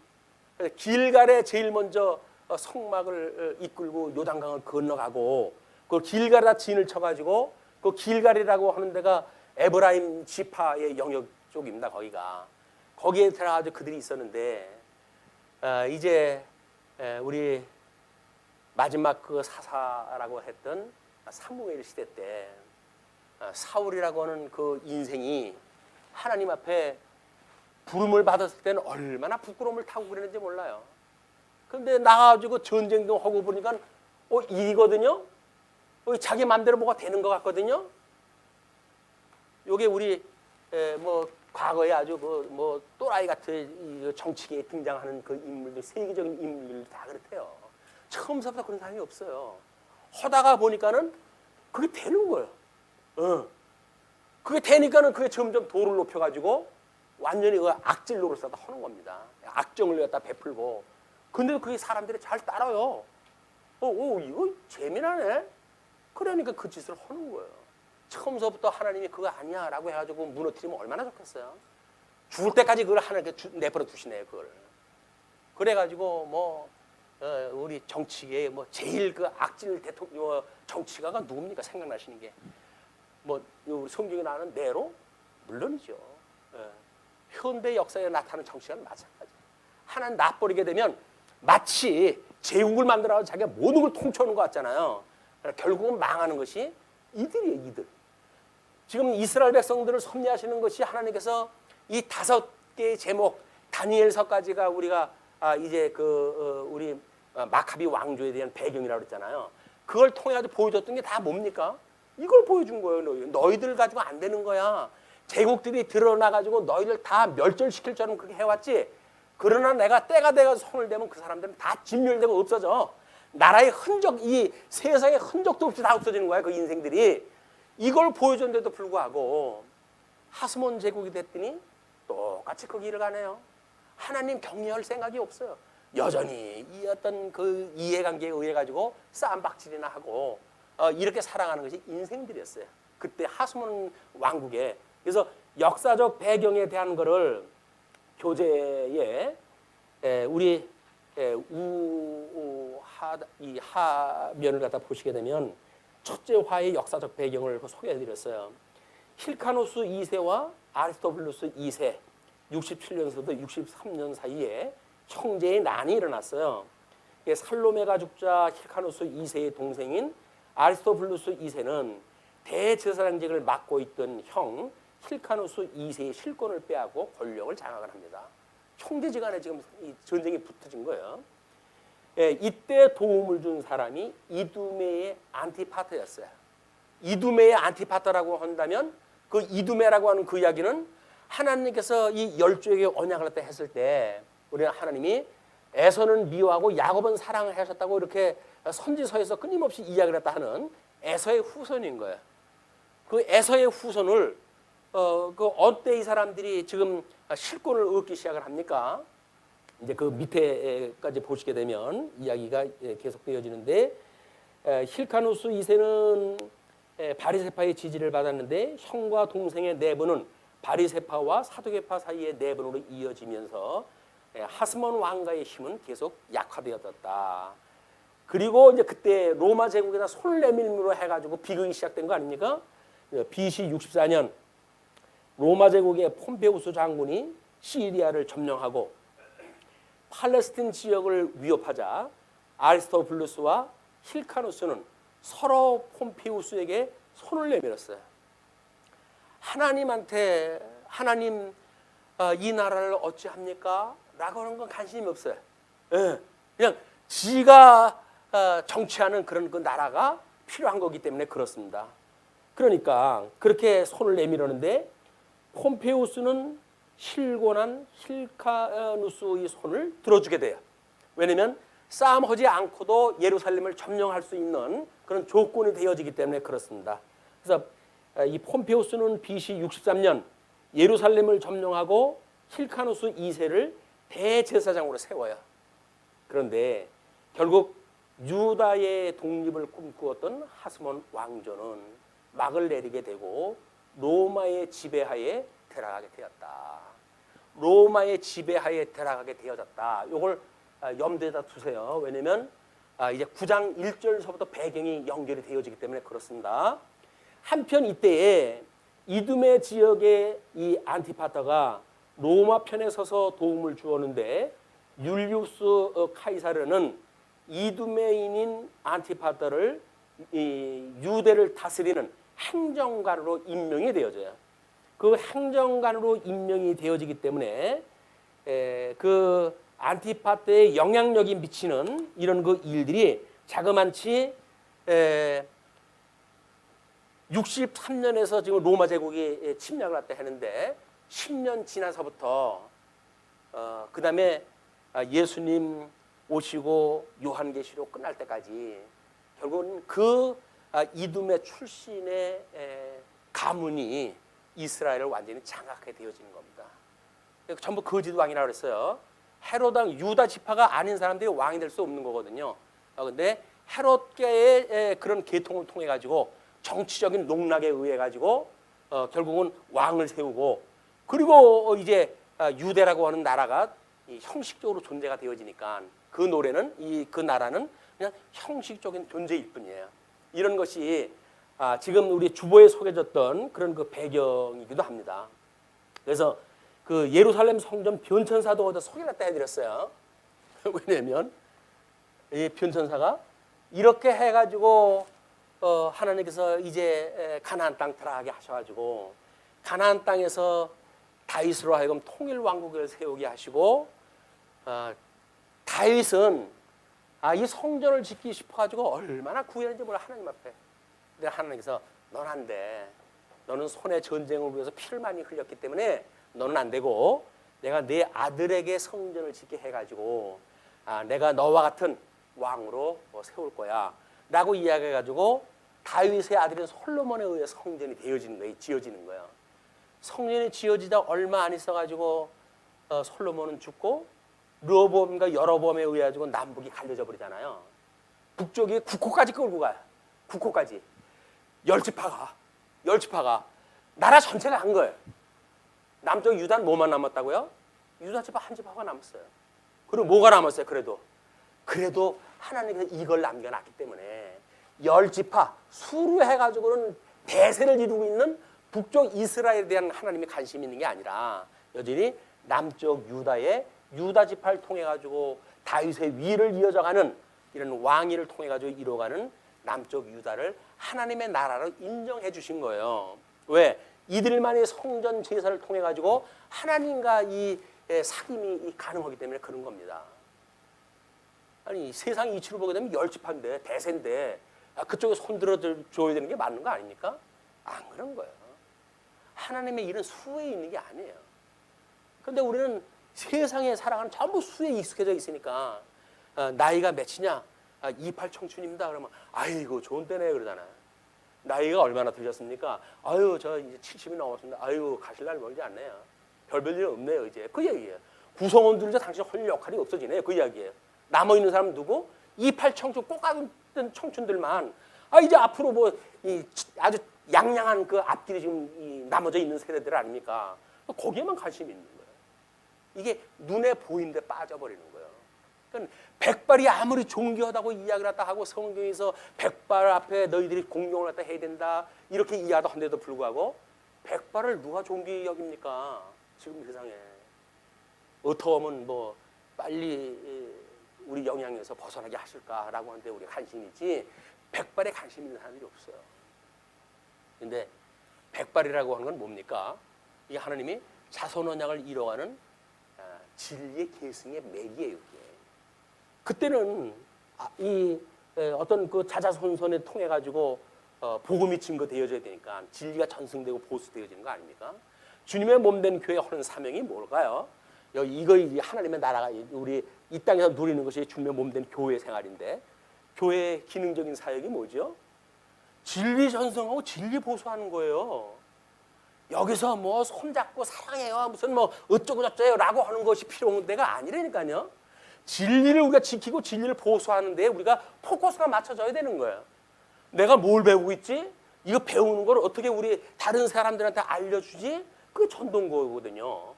길갈에 제일 먼저 성막을 이끌고 요단강을 건너가고 그 길갈에다 진을 쳐가지고 그 길갈이라고 하는 데가 에브라임 지파의 영역 쪽입니다. 거기에 들어가서 그들이 있었는데 이제 우리 마지막 그 사사라고 했던 사무엘 시대 때 사울이라고 하는 그 인생이 하나님 앞에 부름을 받았을 때는 얼마나 부끄러움을 타고 그랬는지 몰라요. 그런데 나가가지고 전쟁도 하고 보니까 일이거든요. 자기 마음대로 뭐가 되는 것 같거든요. 요게 우리 뭐 과거에 아주 뭐 또라이 같은 정치계에 등장하는 그 인물들, 세계적인 인물들 다 그렇대요. 처음부터 그런 사람이 없어요. 하다가 보니까는 그게 되는 거예요. 그게 되니까는 그게 점점 도를 높여가지고 완전히 그 악질 노릇을 하는 겁니다. 악정을 갖다 베풀고. 근데 그게 사람들이 잘 따라요. 이거 재미나네. 그러니까 그 짓을 하는 거예요. 처음서부터 하나님이 그거 아니야 라고 해가지고 무너뜨리면 얼마나 좋겠어요. 죽을 때까지 그걸 하나님께 내버려 두시네요. 그걸. 그래가지고 뭐 우리 정치계에 뭐 제일 그 악질 대통령 정치가가 누굽니까? 생각나시는 게 뭐 우리 성경에 나오는 네로? 물론이죠. 현대 역사에 나타나는 정치가는 마찬가지. 하나님 놔버리게 되면 마치 제국을 만들어서 자기가 모든 걸 통치하는 것 같잖아요. 결국은 망하는 것이 이들이에요. 이들. 지금 이스라엘 백성들을 섭리하시는 것이 하나님께서 이 5개의 제목 다니엘서까지가 우리가 이제 우리 마카비 왕조에 대한 배경이라고 그랬잖아요. 그걸 통해 보여줬던 게 다 뭡니까? 이걸 보여준 거예요. 너희들 가지고 안 되는 거야. 제국들이 드러나가지고 너희들 다 멸절시킬 줄은 그렇게 해왔지. 그러나 내가 때가 돼가지고 손을 대면 그 사람들은 다 진멸되고 없어져. 나라의 흔적, 이 세상의 흔적도 없이 다 없어지는 거야. 그 인생들이. 이걸 보여줬는데도 불구하고 하스몬 제국이 됐더니 똑같이 그 길을 가네요. 하나님 격려할 생각이 없어요. 여전히 이 어떤 그 이해관계에 의해 가지고 싸움박질이나 하고 이렇게 살아가는 것이 인생들이었어요. 그때 하스몬 왕국에. 그래서 역사적 배경에 대한 거를 교재에 우리 이 하면을 갖다 보시게 되면 첫째 화의 역사적 배경을 소개해드렸어요. 힐카노스 2세와 아리스토블루스 2세 67년서부터 63년 사이에 형제의 난이 일어났어요. 살로메가 죽자 힐카노스 2세의 동생인 아리스토블루스 2세는 대제사장직을 맡고 있던 형 힐카노스 2세의 실권을 빼앗고 권력을 장악을 합니다. 형제지간에 지금 이 전쟁이 붙어진 거예요. 이때 도움을 준 사람이 이두메의 안티파터였어요. 이두메의 안티파터라고 한다면 그 이두메라고 하는 그 이야기는 하나님께서 이 12에게 언약을 했을 때 우리는 하나님이 에서는 미워하고 야곱은 사랑을 하셨다고 이렇게 선지서에서 끊임없이 이야기를 했다 하는 에서의 후손인 거예요. 그 에서의 후손을 어때 이 사람들이 지금 실권을 얻기 시작을 합니까? 이제 그 밑에까지 보시게 되면 이야기가 계속 되어지는데 힐카누스 2세는 바리새파의 지지를 받았는데 형과 동생의 내분은 바리새파와 사두개파 사이의 내분으로 이어지면서 하스몬 왕가의 힘은 계속 약화되었다. 그리고 이제 그때 로마 제국에다 손을 내밀므로 해가지고 비극이 시작된 거 아닙니까? BC 64년 로마 제국의 폼페우스 장군이 시리아를 점령하고 팔레스틴 지역을 위협하자 아리스토블루스와 힐카누스는 서로 폼페우스에게 손을 내밀었어요. 하나님한테 하나님 이 나라를 어찌합니까? 라고 하는 건 관심이 없어요. 그냥 지가 정치하는 그런 그 나라가 필요한 거기 때문에 그렇습니다. 그러니까 그렇게 손을 내밀었는데 폼페우스는 실곤한 힐카누스의 손을 들어주게 돼요. 왜냐하면 싸움하지 않고도 예루살렘을 점령할 수 있는 그런 조건이 되어지기 때문에 그렇습니다. 그래서 이 폼페우스는 BC 63년 예루살렘을 점령하고 힐카누스 2세를 대제사장으로 세워요. 그런데 결국 유다의 독립을 꿈꾸었던 하스몬 왕조는 막을 내리게 되고 로마의 지배하에 들어가게 되었다. 로마의 지배하에 들어가게 되어졌다. 이걸 염두에다 두세요. 왜냐면 이제 9장 1절서부터 배경이 연결이 되어지기 때문에 그렇습니다. 한편 이때에 이두메 지역의 이 안티파터가 로마 편에 서서 도움을 주었는데 율리우스 카이사르는 이두메인인 안티파터를 이 유대를 다스리는 행정관으로 임명이 되어져요. 그 행정관으로 임명이 되어지기 때문에 그 안티파터의 영향력이 미치는 이런 그 일들이 자그만치 63년에서 지금 로마 제국이 침략을 했다 하는데 10년 지나서부터 그 다음에 예수님 오시고 요한계시록 끝날 때까지 결국은 그 이두메 출신의 가문이 이스라엘을 완전히 장악하게 되어지는 겁니다. 전부 거짓 왕이라고 그랬어요. 헤롯 유다 지파가 아닌 사람들이 왕이 될 수 없는 거거든요. 그런데 헤롯계의 그런 계통을 통해 가지고 정치적인 농락에 의해 가지고 결국은 왕을 세우고 그리고 이제 유대라고 하는 나라가 형식적으로 존재가 되어지니까 그 노래는 그 나라는 그냥 형식적인 존재일 뿐이에요. 이런 것이 지금 우리 주보에 소개졌던 그런 그 배경이기도 합니다. 그래서 그 예루살렘 성전 변천사도 어제 소개를 했다 해드렸어요. 왜냐면 이 변천사가 이렇게 해가지고 하나님께서 이제 가나안 땅 들어가게 하셔가지고 가나안 땅에서 다윗으로 하여금 통일 왕국을 세우게 하시고 다윗은 이 성전을 짓기 싶어가지고 얼마나 구했는지 몰라 하나님 앞에. 근데 하나님께서 넌 안 돼. 너는 손의 전쟁을 위해서 피를 많이 흘렸기 때문에 너는 안 되고 내가 네 아들에게 성전을 짓게 해가지고 내가 너와 같은 왕으로 세울 거야 라고 이야기해가지고 다윗의 아들인 솔로몬에 의해 성전이 되어지는 거예요. 지어지는 거예요. 성전이 지어지다 얼마 안 있어가지고 솔로몬은 죽고 르호보암과 여로보암에 의해 가지고 남북이 갈려져 버리잖아요. 북쪽이 국호까지 끌고 가요. 국호까지. 열지파가 나라 전체가 한 거예요. 남쪽 유다는 뭐만 남았다고요? 유다 지파 한 지파가 남았어요. 그리고 뭐가 남았어요? 그래도 하나님께서 이걸 남겨놨기 때문에 10지파 수루해가지고는 대세를 이루고 있는 북쪽 이스라엘에 대한 하나님의 관심이 있는 게 아니라 여전히 남쪽 유다의 유다 지파를 통해 가지고 다윗의 위를 이어져가는 이런 왕위를 통해 가지고 이루어가는 남쪽 유다를 하나님의 나라로 인정해 주신 거예요. 왜? 이들만의 성전 제사를 통해 가지고 하나님과 이 사귐이 가능하기 때문에 그런 겁니다. 아니 세상 이치로 보게 되면 10지파인데 대세인데 그쪽에 손들어 줘야 되는 게 맞는 거 아닙니까? 안 그런 거예요. 하나님의 일은 수에 있는 게 아니에요. 그런데 우리는 세상에 살아가는 전부 수에 익숙해져 있으니까 나이가 몇이냐? 28 청춘입니다. 그러면 아이고 좋은 때네 그러잖아요. 나이가 얼마나 드셨습니까? 아유 저 이제 70이 넘었습니다. 아유 가실 날 멀지 않네요. 별일 없네요 이제. 그 얘기예요. 구성원들 이제 당신 할 역할이 없어지네요. 그 이야기예요. 남아있는 사람은 누구? 28 청춘 꼭 같은 청춘들만 이제 앞으로 뭐 아주 양양한 그 앞길이 지금 남아져 있는 세대들 아닙니까? 거기에만 관심이 있는 거예요. 이게 눈에 보이는데 빠져버리는 거예요. 그러니까 백발이 아무리 존귀하다고 이야기를 했다 하고 성경에서 백발 앞에 너희들이 공경을 갖다 해야 된다 이렇게 이야기도 한데도 불구하고 백발을 누가 존귀 여깁니까? 지금 세상에. 어떻게 하면 뭐 빨리 우리 영향에서 벗어나게 하실까라고 하는데 우리 관심이 있지 백발에 관심 있는 사람들이 없어요. 근데 백발이라고 하는 건 뭡니까? 이게 하나님이 자손 언약을 이뤄가는 진리의 계승의 맥이에요. 이게. 그때는 이 어떤 그 자자손손에 통해 가지고 복음이 증거되어져야 되니까 진리가 전승되고 보수되어지는 거 아닙니까? 주님의 몸된 교회 하는 사명이 뭘까요? 이거 하나님의 나라가 우리 이 땅에서 누리는 것이 주님의 몸된 교회 생활인데 교회의 기능적인 사역이 뭐죠? 진리 전승하고 진리 보수하는 거예요. 여기서 뭐 손잡고 사랑해요 무슨 뭐 어쩌고 저쩌요라고 하는 것이 필요한 데가 아니라니까요. 진리를 우리가 지키고 진리를 보수하는 데 우리가 포커스가 맞춰져야 되는 거예요. 내가 뭘 배우고 있지? 이거 배우는 걸 어떻게 우리 다른 사람들한테 알려주지? 그게 전동거거든요.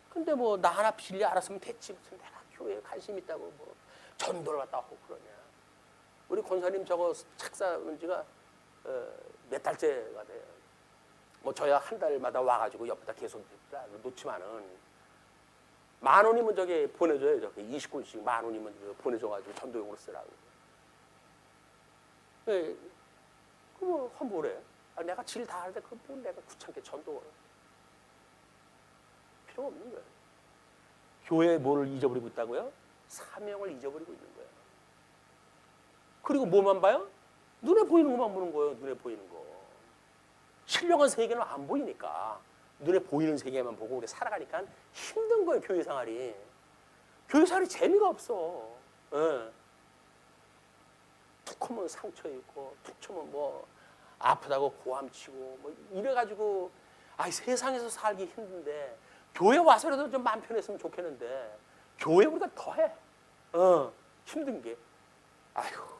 근데 뭐 나 하나 빌려 알았으면 됐지. 무슨 내가 교회에 관심 있다고 뭐 전도를 갖다 하고 그러냐. 우리 권사님 저거 책 사온 지가 몇 달째가 돼요. 뭐 저야 한 달마다 와가지고 옆에다 계속 놓지만은 10,000원이면 저기 보내줘요. 저기 20권씩 10,000원이면 보내줘가지고 전도용으로 쓰라고. 예, 그뭐 뭐래? 내가 질 다 하는데 그 뭐 내가 귀찮게 전도 필요 없는 거예요. 교회에 뭐를 잊어버리고 있다고요? 사명을 잊어버리고 있는 거예요. 그리고 뭐만 봐요? 눈에 보이는 것만 보는 거예요. 눈에 보이는 거. 신령한 세계는 안 보이니까 눈에 보이는 세계만 보고 우리 살아가니까 힘든 거예요. 교회 생활이. 교회 생활이 재미가 없어. 예. 툭 하면 상처 있고 툭 치면 뭐 아프다고 고함치고 뭐 이래가지고 세상에서 살기 힘든데 교회 와서라도 좀 마음 편했으면 좋겠는데 교회 우리가 더해. 힘든 게 아휴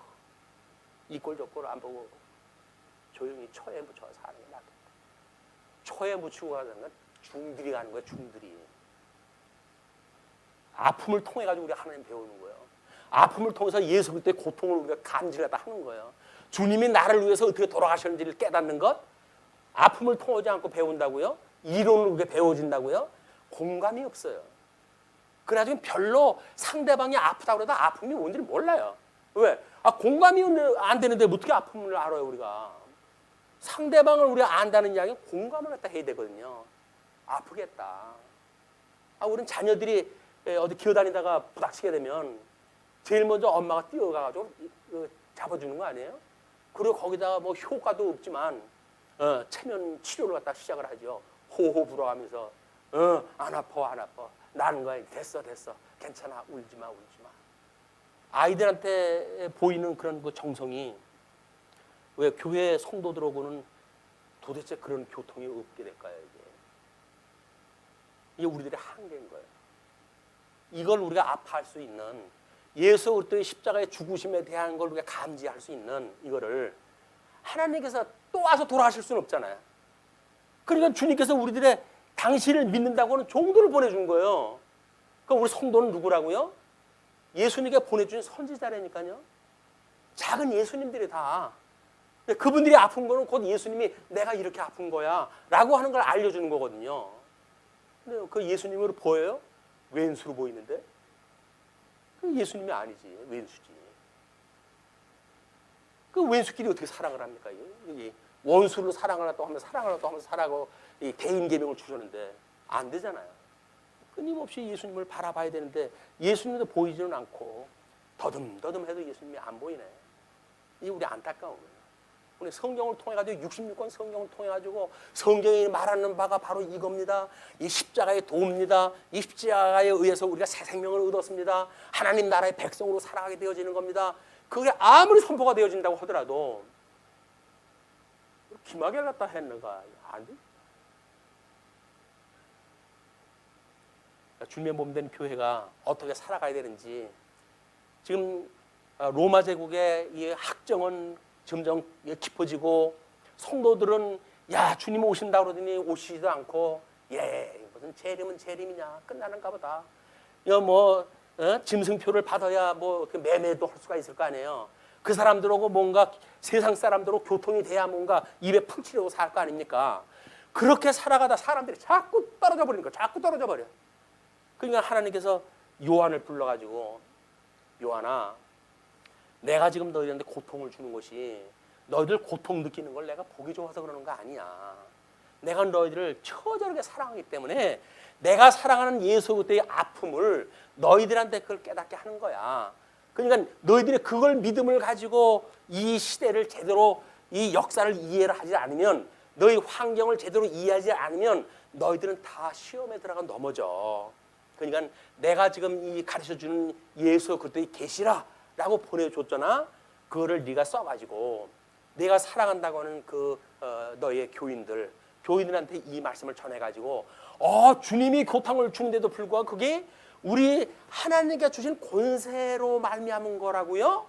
이 꼴 저 꼴 안 보고 조용히 초에 묻혀 사는 게 낫겠다. 초에 묻히고 가는 건 중들이 가는 거야. 중들이. 아픔을 통해 가지고 우리가 하나님 배우는 거예요. 아픔을 통해서 예수 그리스도의 고통을 우리가 감지하다 하는 거예요. 주님이 나를 위해서 어떻게 돌아가셨는지를 깨닫는 것, 아픔을 통하지 않고 배운다고요? 이론으로 그게 배워진다고요? 공감이 없어요. 그래가지고 별로 상대방이 아프다고 해도 아픔이 뭔지를 몰라요. 왜? 공감이 안 되는데 어떻게 아픔을 알아요, 우리가? 상대방을 우리가 안다는 이야기는 공감을 갖다 해야 되거든요. 아프겠다. 우리는 자녀들이 어디 기어다니다가 부닥치게 되면 제일 먼저 엄마가 뛰어가가지고 잡아주는 거 아니에요? 그리고 거기다가 뭐 효과도 없지만 체면 치료를 갖다 시작을 하죠. 호호 불어가면서 안 아파 안 아파 나는 거야. 됐어 괜찮아 울지 마. 아이들한테 보이는 그런 그 정성이 왜 교회 성도들하고는 도대체 그런 교통이 없게 될까요? 이게 우리들의 한계인 거예요. 이걸 우리가 아파할 수 있는 예수 그리스도의 십자가의 죽으심에 대한 걸 우리가 감지할 수 있는 이거를 하나님께서 또 와서 돌아가실 수는 없잖아요. 그러니까 주님께서 우리들의 당신을 믿는다고 하는 종도를 보내준 거예요. 그러니까 우리 성도는 누구라고요? 예수님께 보내준 선지자라니까요. 작은 예수님들이 다. 그분들이 아픈 거는 곧 예수님이 내가 이렇게 아픈 거야 라고 하는 걸 알려주는 거거든요. 근데 그 예수님으로 보여요? 왼수로 보이는데? 그 예수님이 아니지. 왼수지. 그 왼수끼리 어떻게 사랑을 합니까? 원수로 사랑을 또 하면서 사랑하고 대인 계명을 주셨는데 안 되잖아요. 끊임없이 예수님을 바라봐야 되는데 예수님도 보이지는 않고 더듬더듬 해도 예수님이 안 보이네. 이게 우리 안타까운 거예요. 우리 성경을 통해 가지고 66권 성경을 통해 가지고 성경이 말하는 바가 바로 이겁니다. 이 십자가의 도입니다. 이 십자가에 의해서 우리가 새 생명을 얻었습니다. 하나님 나라의 백성으로 살아가게 되어지는 겁니다. 그게 아무리 선포가 되어진다고 하더라도 기막에 갖다 했는가 안 돼. 주님의 몸된 교회가 어떻게 살아가야 되는지 지금 로마 제국의 이 학정은 점점 깊어지고 성도들은 야 주님 오신다 그러더니 오시지도 않고 무슨 재림은 재림이냐 끝나는가 보다. 짐승표를 받아야 뭐 매매도 할 수가 있을 거 아니에요. 그 사람들하고 뭔가 세상 사람들하고 교통이 돼야 뭔가 입에 푹치려고 살 거 아닙니까? 그렇게 살아가다 사람들이 자꾸 떨어져 버리는 거야. 자꾸 떨어져 버려. 그러니까 하나님께서 요한을 불러가지고 요한아 내가 지금 너희한테 고통을 주는 것이 너희들 고통 느끼는 걸 내가 보기 좋아서 그러는 거 아니야. 내가 너희들을 처절하게 사랑하기 때문에 내가 사랑하는 예수 그리스도의 아픔을 너희들한테 그걸 깨닫게 하는 거야. 그러니까 너희들이 그걸 믿음을 가지고 이 시대를 제대로 이 역사를 이해를 하지 않으면 너희 환경을 제대로 이해하지 않으면 너희들은 다 시험에 들어가 넘어져. 그러니까 내가 지금 이 가르쳐주는 예수 그리스도의 계시라라고 보내줬잖아. 그거를 네가 써가지고 내가 사랑한다고 하는 너의 교인들한테 이 말씀을 전해가지고 주님이 고통을 주는데도 불구하고 그게 우리 하나님께 주신 권세로 말미암은 거라고요.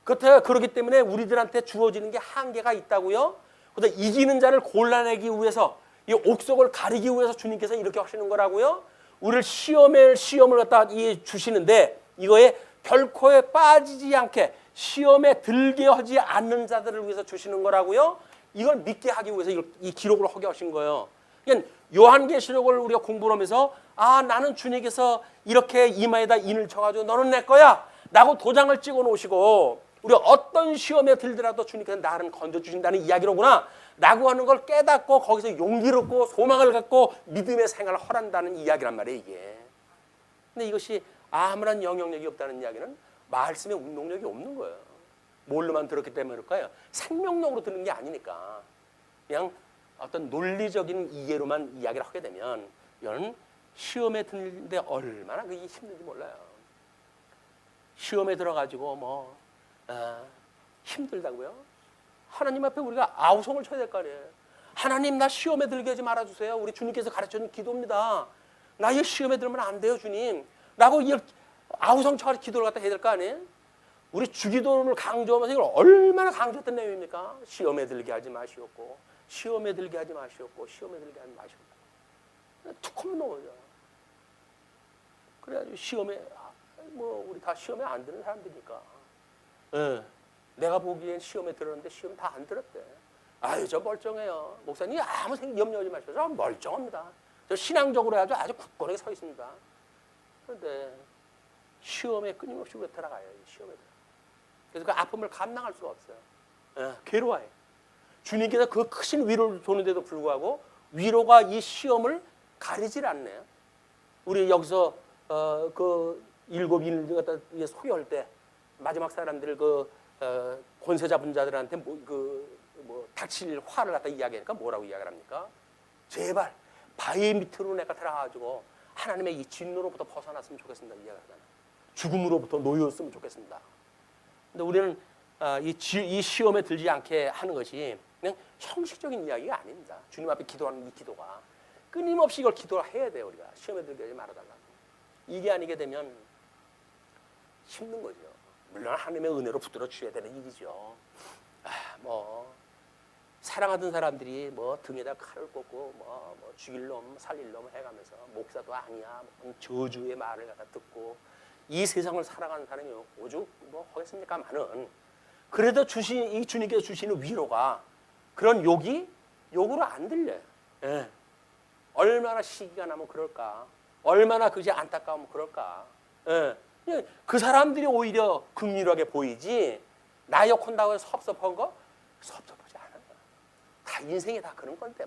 그렇기 때문에 우리들한테 주어지는 게 한계가 있다고요. 그래서 이기는 자를 골라내기 위해서 이 옥석을 가리기 위해서 주님께서 이렇게 하시는 거라고요. 우리를 시험을 갖다 주시는데 이거에 결코에 빠지지 않게 시험에 들게 하지 않는 자들을 위해서 주시는 거라고요. 이걸 믿게 하기 위해서 이 기록을 하게 하신 거예요. 그러니까 요한계시록을 우리가 공부하면서 나는 주님께서 이렇게 이마에다 인을 쳐가지고 너는 내 거야 라고 도장을 찍어 놓으시고 우리가 어떤 시험에 들더라도 주님께서 나를 건져주신다는 이야기로구나 라고 하는 걸 깨닫고 거기서 용기를 얻고 소망을 갖고 믿음의 생활을 허란다는 이야기란 말이에요, 이게. 근데 이것이 아무런 영향력이 없다는 이야기는 말씀에 운동력이 없는 거예요. 뭘로만 들었기 때문에 그럴까요? 생명력으로 듣는 게 아니니까. 그냥 어떤 논리적인 이해로만 이야기를 하게 되면 이런 시험에 드는데 얼마나 그게 힘든지 몰라요. 시험에 들어가지고 힘들다고요? 하나님 앞에 우리가 아우성을 쳐야 될 거 아니에요. 하나님 나 시험에 들게 하지 말아주세요. 우리 주님께서 가르쳐준 기도입니다. 나 이 시험에 들면 안 돼요 주님 라고 아우성 쳐가지고 기도를 갖다 해야 될 거 아니에요. 우리 주기도를 강조하면서 이걸 얼마나 강조했던 내용입니까? 시험에 들게 하지 마시옵고 시험에 들게 하지 마시옵고 시험에 들게 하지 마시옵고 툭 하면 넘어져. 그래가지고 시험에 우리 다 시험에 안 드는 사람들이니까 내가 보기엔 시험에 들었는데 시험 다 안 들었대. 아유 저 멀쩡해요. 목사님 아무 생각 염려하지 마시고 저 멀쩡합니다. 저 신앙적으로 아주 굳건하게 서 있습니다. 그런데 시험에 끊임없이 우리가 들어가요. 시험에 들어. 그래서 그 아픔을 감당할 수가 없어요. 괴로워요. 주님께서 그 크신 위로를 주는데도 불구하고 위로가 이 시험을 가리질 않네요. 우리 여기서 그 7인을 갖다 소개할 때 마지막 사람들을 권세 잡은 자들한테 닥칠 화를 갖다 이야기하니까 뭐라고 이야기를 합니까? 제발 바위 밑으로 내가 들어가가지고 하나님의 이 진노로부터 벗어났으면 좋겠습니다. 이야기하잖아요. 죽음으로부터 놓였으면 좋겠습니다. 근데 우리는 이 시험에 들지 않게 하는 것이 그냥 형식적인 이야기가 아닙니다. 주님 앞에 기도하는 이 기도가 끊임없이 이걸 기도를 해야 돼요. 우리가 시험에 들게 하지 말아달라고. 이게 아니게 되면 힘든 거죠. 물론 하나님의 은혜로 붙들어 주셔야 되는 일이죠. 사랑하던 사람들이 등에다 칼을 꽂고 죽일 놈 살릴 놈 해가면서 목사도 아니야 저주의 말을 갖다 듣고 이 세상을 살아가는 사람이 오죽 하겠습니까만은 그래도 이 주님께서 주시는 위로가 그런 욕으로 안 들려요. 예. 얼마나 시기가 나면 그럴까? 얼마나 그것이 안타까우면 그럴까? 예. 그 사람들이 오히려 긍휼하게 보이지 나 욕한다고 해서 섭섭한 거? 섭섭하지 않아요. 다 인생이 다 그런 건데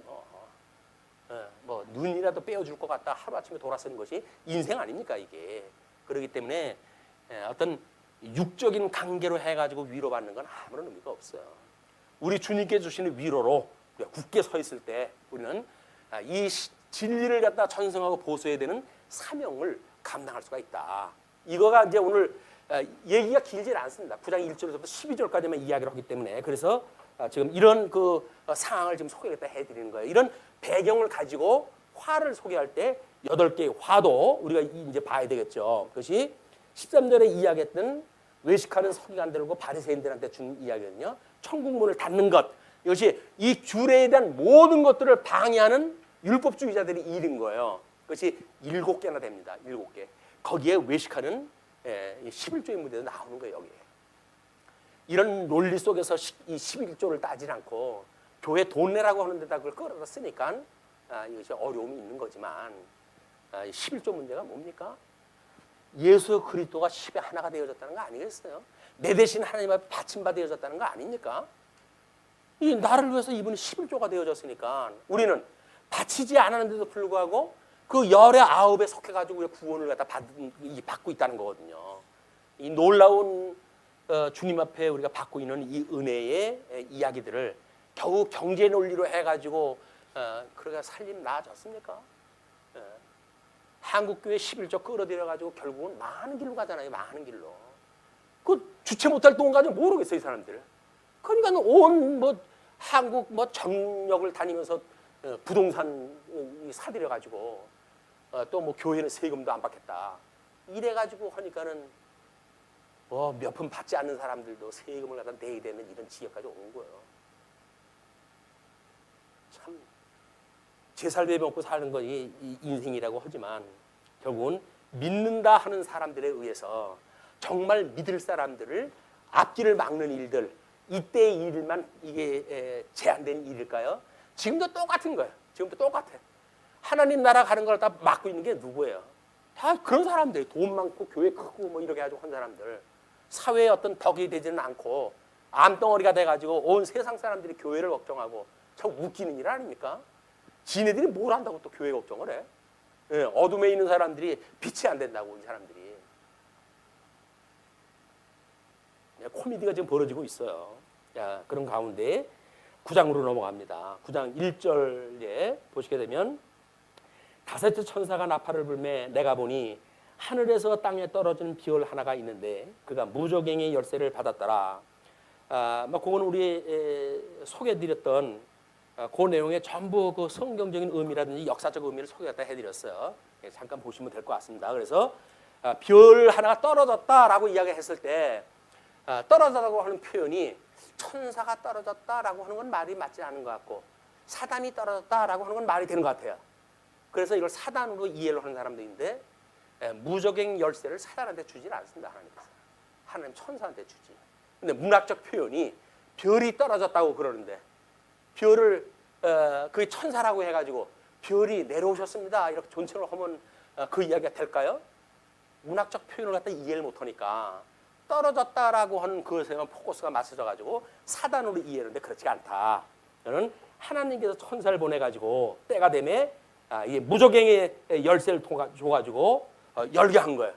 눈이라도 빼어줄 것 같다 하루아침에 돌아서는 것이 인생 아닙니까 이게. 그렇기 때문에 어떤 육적인 관계로 해가지고 위로받는 건 아무런 의미가 없어요. 우리 주님께 주시는 위로로 굳게 서 있을 때 우리는 이 진리를 갖다 전승하고 보수해야 되는 사명을 감당할 수가 있다. 이거가 이제 오늘 얘기가 길지 않습니다. 9장 1절에서부터 12절까지만 이야기를 하기 때문에 그래서 지금 이런 그 상황을 지금 소개를 해드리는 거예요. 이런 배경을 가지고 화를 소개할 때 8개의 화도 우리가 이제 봐야 되겠죠. 그것이 13절에 이야기했던 외식하는 서기관들과 바리새인들한테 준 이야기거든요. 천국문을 닫는 것. 이것이 이 주례에 대한 모든 것들을 방해하는 율법주의자들이 일인 거예요. 그것이 7개나 됩니다. 7개. 거기에 외식하는 11조의 문제도 나오는 거예요. 여기에. 이런 논리 속에서 이 11조를 따지 않고 교회 돈 내라고 하는 데다 그걸 끌어다 쓰니까 이것이 어려움이 있는 거지만 11조 문제가 뭡니까? 예수 그리스도가 10의 하나가 되어졌다는 거 아니겠어요? 내 대신 하나님 앞에 바침바 되어졌다는 거 아닙니까? 이 나를 위해서 이분이 11조가 되어졌으니까 우리는 바치지 않았는데도 불구하고 그 열의 아홉에 속해가지고 우리가 구원을 받고 있다는 거거든요. 이 놀라운 주님 앞에 우리가 받고 있는 이 은혜의 이야기들을 겨우 경제 논리로 해가지고 그러니까 살림 나아졌습니까? 한국교회 11조 끌어들여가지고 결국은 많은 길로 가잖아요. 많은 길로. 그 주체 못할 돈 가지고 모르겠어요. 이 사람들. 그러니까 온 한국 전역을 다니면서 부동산 사들여가지고 또 교회는 세금도 안 받겠다. 이래가지고 하니까는 몇 푼 받지 않는 사람들도 세금을 갖다 내야 되는 이런 지역까지 온 거예요. 참 제살배 먹고 사는 것이 이 인생이라고 하지만 결국은 믿는다 하는 사람들에 의해서 정말 믿을 사람들을 앞길을 막는 일들, 이때의 일만 이게 제한된 일일까요? 지금도 똑같은 거예요. 지금도 똑같아. 하나님 나라 가는 걸 다 막고 있는 게 누구예요? 다 그런 사람들, 돈 많고 교회 크고 뭐 이렇게 가지고 한 사람들, 사회에 어떤 덕이 되지는 않고 암덩어리가 돼가지고 온 세상 사람들이 교회를 걱정하고 참 웃기는 일 아닙니까? 지네들이 뭘 한다고 또 교회 걱정을 해? 예, 어둠에 있는 사람들이 빛이 안 된다고 이 사람들이. 코미디가 지금 벌어지고 있어요. 자, 그런 가운데 9장으로 넘어갑니다. 9장 1절에 보시게 되면 다섯째 천사가 나팔을 불매 내가 보니 하늘에서 땅에 떨어진 비올 하나가 있는데 그가 무저갱의 열쇠를 받았더라. 그거는 우리 소개해드렸던 그 내용의 전부 그 성경적인 의미라든지 역사적 의미를 소개했다 해드렸어요. 잠깐 보시면 될 것 같습니다. 그래서 별 하나가 떨어졌다라고 이야기했을 때 떨어졌다고 하는 표현이 천사가 떨어졌다라고 하는 건 말이 맞지 않은 것 같고 사단이 떨어졌다라고 하는 건 말이 되는 것 같아요. 그래서 이걸 사단으로 이해를 하는 사람들인데 무저갱 열쇠를 사단한테 주지는 않습니다. 하나님께서. 하나님 천사한테 주지. 근데 문학적 표현이 별이 떨어졌다고 그러는데 별을 그게 천사라고 해가지고 별이 내려오셨습니다. 이렇게 존칭을 하면 그 이야기가 될까요? 문학적 표현을 갖다 이해를 못하니까 떨어졌다라고 하는 그것에만 포커스가 맞춰져가지고 사단으로 이해하는데 그렇지 않다. 저는 하나님께서 천사를 보내가지고 때가 되면 이 무저갱의 열쇠를 줘가지고 열게 한 거예요.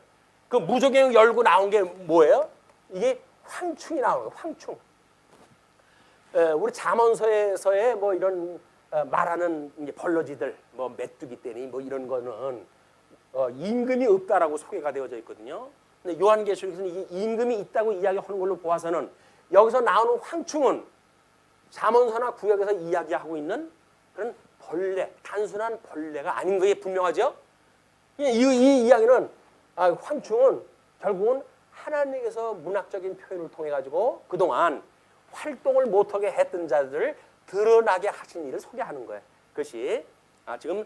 그 무저갱 열고 나온 게 뭐예요? 이게 황충이 나오는 거예요. 황충. 우리 잠언서에서의 뭐 이런 말하는 이제 벌러지들, 뭐 메뚜기 떼니 뭐 이런 거는 임금이 없다라고 소개가 되어져 있거든요. 근데 요한계시록에서는 이게 임금이 있다고 이야기하는 걸로 보아서는 여기서 나오는 황충은 잠언서나 구약에서 이야기하고 있는 그런 벌레, 단순한 벌레가 아닌 것이 분명하죠. 이 이야기는 황충은 결국은 하나님께서 문학적인 표현을 통해 가지고 그동안 활동을 못하게 했던 자들을 드러나게 하신 일을 소개하는 거예요. 그것이 지금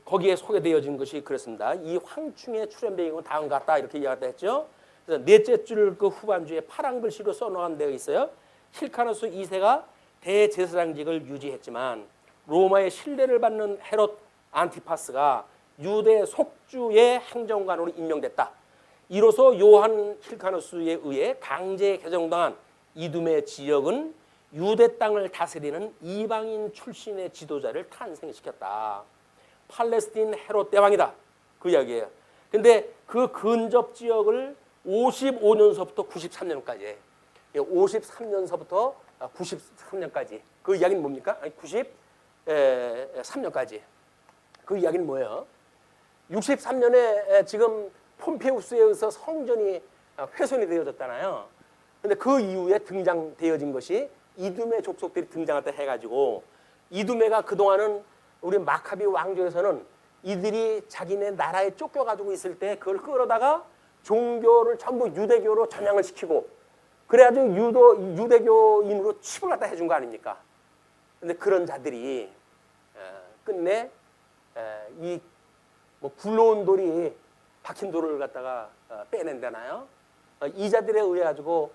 거기에 소개되어진 것이 그렇습니다. 이 황충의 출현 배경은 다음과 같다 이렇게 이야기했죠. 그래서 넷째 줄 그 후반주에 파란 글씨로 써놓은 데가 있어요. 힐카노스 2세가 대제사장직을 유지했지만 로마의 신뢰를 받는 헤롯 안티파스가 유대 속주의 행정관으로 임명됐다. 이로써 요한 힐카노스에 의해 강제 개정당한 이두메 지역은 유대 땅을 다스리는 이방인 출신의 지도자를 탄생시켰다. 팔레스틴 헤롯 대왕이다. 그 이야기예요. 근데 그 근접 지역을 55년서부터 93년까지 53년서부터 93년까지 그 이야기는 뭡니까? 93년까지 그 이야기는 뭐예요? 63년에 지금 폼페우스에 의해서 성전이 훼손이 되어졌잖아요. 근데 그 이후에 등장되어진 것이 이두메 족속들이 등장했다 해가지고 이두메가 그동안은 우리 마카비 왕조에서는 이들이 자기네 나라에 쫓겨가지고 있을 때 그걸 끌어다가 종교를 전부 유대교로 전향을 시키고 그래가지고 유대교인으로 칩을 갖다 해준 거 아닙니까? 근데 그런 자들이 끝내 이 뭐 굴러온 돌이 박힌 돌을 갖다가 빼낸다나요? 이 자들에 의해 가지고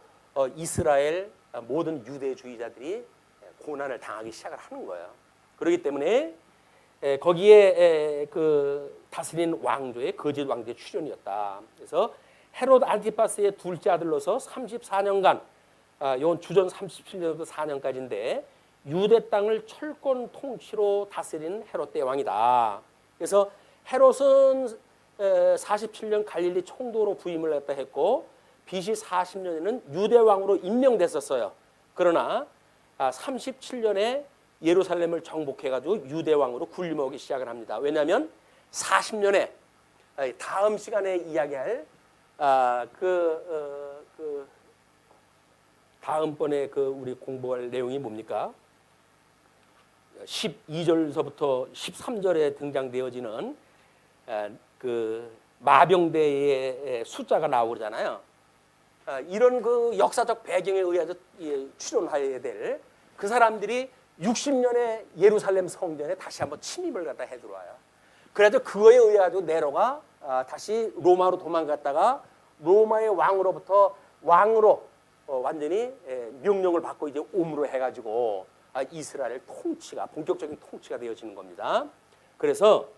이스라엘 모든 유대주의자들이 고난을 당하기 시작을 하는 거예요. 그렇기 때문에 거기에 그 다스린 왕조의 거짓 왕조의 출현이었다. 그래서 헤롯 안티파스의 둘째 아들로서 34년간, 이건 주전 37년부터 4년까지인데 유대 땅을 철권 통치로 다스린 헤롯 대왕이다. 그래서 헤롯은 47년 갈릴리 총독으로 부임을 했다 했고 BC 40년에는 유대 왕으로 임명됐었어요. 그러나 37년에 예루살렘을 정복해가지고 유대 왕으로 군림하기 시작을 합니다. 왜냐하면 40년에 다음 시간에 이야기할 다음번에 우리 공부할 내용이 뭡니까? 12절서부터 13절에 등장되어지는 그 마병대의 숫자가 나오잖아요. 이런 그 역사적 배경에 의해서 출현하여야 될 그 사람들이 60년의 예루살렘 성전에 다시 한번 침입을 갖다 해 들어와요. 그래서 그거에 의해 가지고 네로가 다시 로마로 도망갔다가 로마의 왕으로부터 왕으로 완전히 명령을 받고 이제 옴으로 해가지고 이스라엘 통치가 본격적인 통치가 되어지는 겁니다. 그래서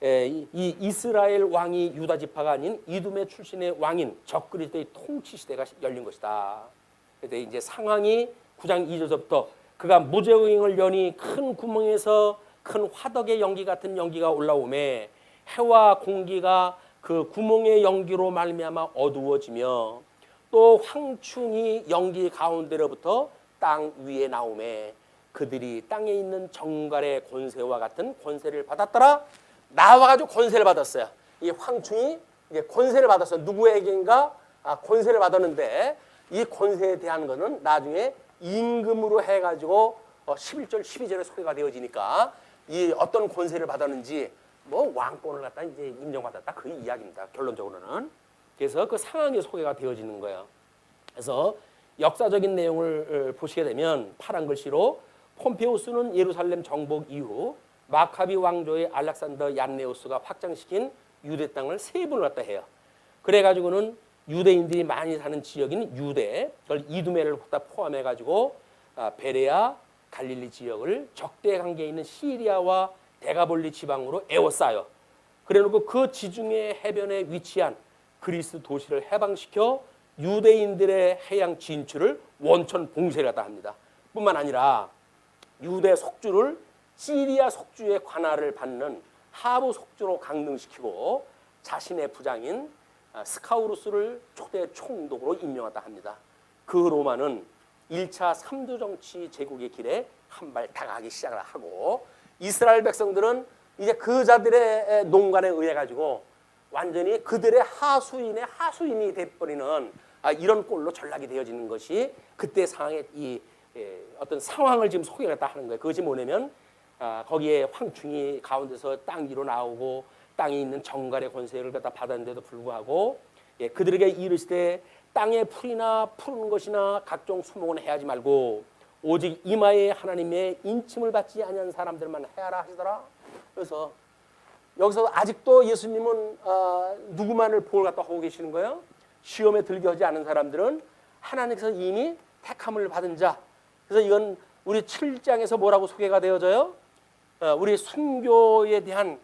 이 이스라엘 왕이 유다 지파가 아닌 이두메 출신의 왕인 적그리스도의 통치 시대가 열린 것이다. 그런데 이제 상황이 9장 2절부터 그가 무저갱을 여니 큰 구멍에서 큰 화덕의 연기 같은 연기가 올라오매 해와 공기가 그 구멍의 연기로 말미암아 어두워지며 또 황충이 연기 가운데로부터 땅 위에 나오매 그들이 땅에 있는 정갈의 권세와 같은 권세를 받았더라. 나와가지고 권세를 받았어요. 이 황충이 이제 권세를 받았어요. 누구에게인가 권세를 받았는데 이 권세에 대한 것은 나중에 임금으로 해가지고 11절, 12절에 소개가 되어지니까 이 어떤 권세를 받았는지 뭐 왕권을 갖다 이제 인정받았다 그 이야기입니다. 결론적으로는. 그래서 그 상황이 소개가 되어지는 거예요. 그래서 역사적인 내용을 보시게 되면 파란 글씨로 폼페우스는 예루살렘 정복 이후 마카비 왕조의 알렉산더 얀네우스가 확장시킨 유대 땅을 세 번을 갖다 해요. 그래가지고는 유대인들이 많이 사는 지역인 유대, 그걸 이두메를 갖다 포함해가지고 베레아, 갈릴리 지역을 적대 관계에 있는 시리아와 데가볼리 지방으로 에워싸요. 그래놓고 그 지중해 해변에 위치한 그리스 도시를 해방시켜 유대인들의 해양 진출을 원천 봉쇄를 하다 합니다. 뿐만 아니라 유대 속주를 시리아 속주의 관할을 받는 하부 속주로 강등시키고 자신의 부장인 스카우루스를 초대 총독으로 임명하다 합니다. 그 로마는 1차 3두 정치 제국의 길에 한 발 다가가기 시작을 하고 이스라엘 백성들은 이제 그 자들의 농간에 의해 가지고 완전히 그들의 하수인이 돼버리는 이런 꼴로 전락이 되어지는 것이 그때 상황의 이 어떤 상황을 지금 소개했다 하는 거예요. 그것이 뭐냐면 거기에 황충이 가운데서 땅 위로 나오고 땅에 있는 정갈의 권세를 갖다 받았는데도 불구하고 그들에게 이르시되 땅에 풀이나 푸른 것이나 각종 수목은 해하지 말고 오직 이마에 하나님의 인침을 받지 아니한 사람들만 해하라 하시더라. 그래서 여기서 아직도 예수님은 누구만을 복을 갖다 하고 계시는 거예요? 시험에 들게 하지 않은 사람들은 하나님께서 이미 택함을 받은 자. 그래서 이건 우리 7장에서 뭐라고 소개가 되어져요? 우리 순교에 대한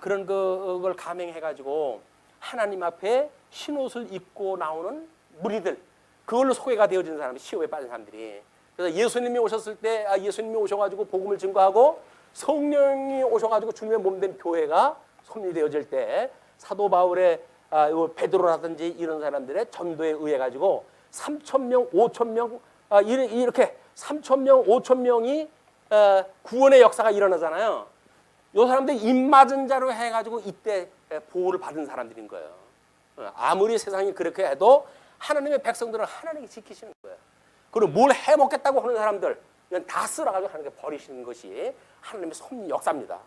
그런 걸 감행해가지고 하나님 앞에 흰옷을 입고 나오는 무리들, 그걸로 소개가 되어진 사람이 시험에 빠진 사람들이. 그래서 예수님이 오셨을 때 예수님이 오셔가지고 복음을 증거하고 성령이 오셔가지고 주님의 몸된 교회가 섭리되어질 때 사도 바울의 베드로라든지 이런 사람들의 전도에 의해 가지고 3,000명, 5,000명 이렇게 3,000명, 5,000명이 구원의 역사가 일어나잖아요. 이 사람들이 입 맞은 자로 해가지고 이때 보호를 받은 사람들인 거예요. 아무리 세상이 그렇게 해도 하나님의 백성들은 하나님이 지키시는 거예요. 그리고 뭘 해먹겠다고 하는 사람들 이건 다 쓸어가지고 하나님께 버리시는 것이 하나님의 섭리 역사입니다.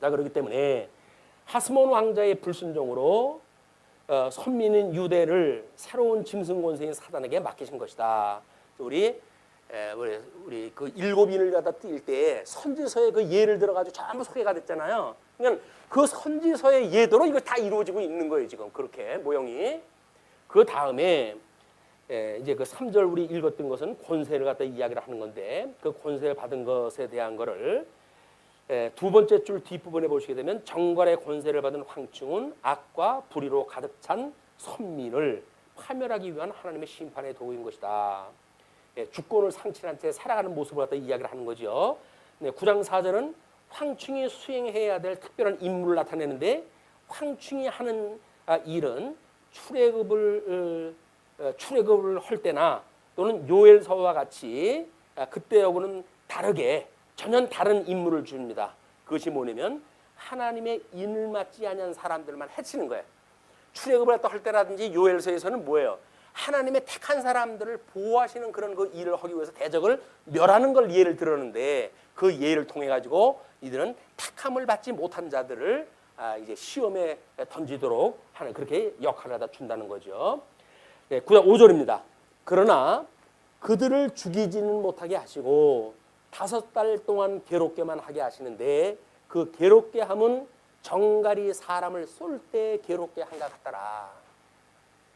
자, 그렇기 때문에 하스몬 왕자의 불순종으로 선민인 유대를 새로운 짐승 권세인 사단에게 맡기신 것이다. 우리 그 7인을 갖다 뛸 때 선지서에 그 예를 들어가지고 전부 소개가 됐잖아요. 그러니까 그 선지서의 예대로 이거 다 이루어지고 있는 거예요, 지금. 그렇게 모형이. 그 다음에 이제 그 3절 우리 읽었던 것은 권세를 갖다 이야기를 하는 건데 그 권세를 받은 것에 대한 거를 두 번째 줄 뒷부분에 보시게 되면 정갈의 권세를 받은 황충은 악과 불의로 가득 찬 선민을 파멸하기 위한 하나님의 심판의 도구인 것이다. 주권을 상실한 채 살아가는 모습을 갖다 이야기를 하는 거죠. 9장 4절은 황충이 수행해야 될 특별한 임무를 나타내는데 황충이 하는 일은 출애굽을 할 때나 또는 요엘서와 같이 그때하고는 다르게 전혀 다른 임무를 줍니다. 그것이 뭐냐면 하나님의 인을 맞지 아니한 사람들만 해치는 거예요. 출애굽을 할 때라든지 요엘서에서는 뭐예요? 하나님의 택한 사람들을 보호하시는 그런 그 일을 하기 위해서 대적을 멸하는 걸 예를 들었는데 그 예를 통해 가지고 이들은 택함을 받지 못한 자들을 이제 시험에 던지도록 하는 그렇게 역할을 하다 준다는 거죠. 9장 5절입니다. 그러나 그들을 죽이지는 못하게 하시고 5달 동안 괴롭게만 하게 하시는데 그 괴롭게 함은 정갈이 사람을 쏠 때 괴롭게 한 것 같더라.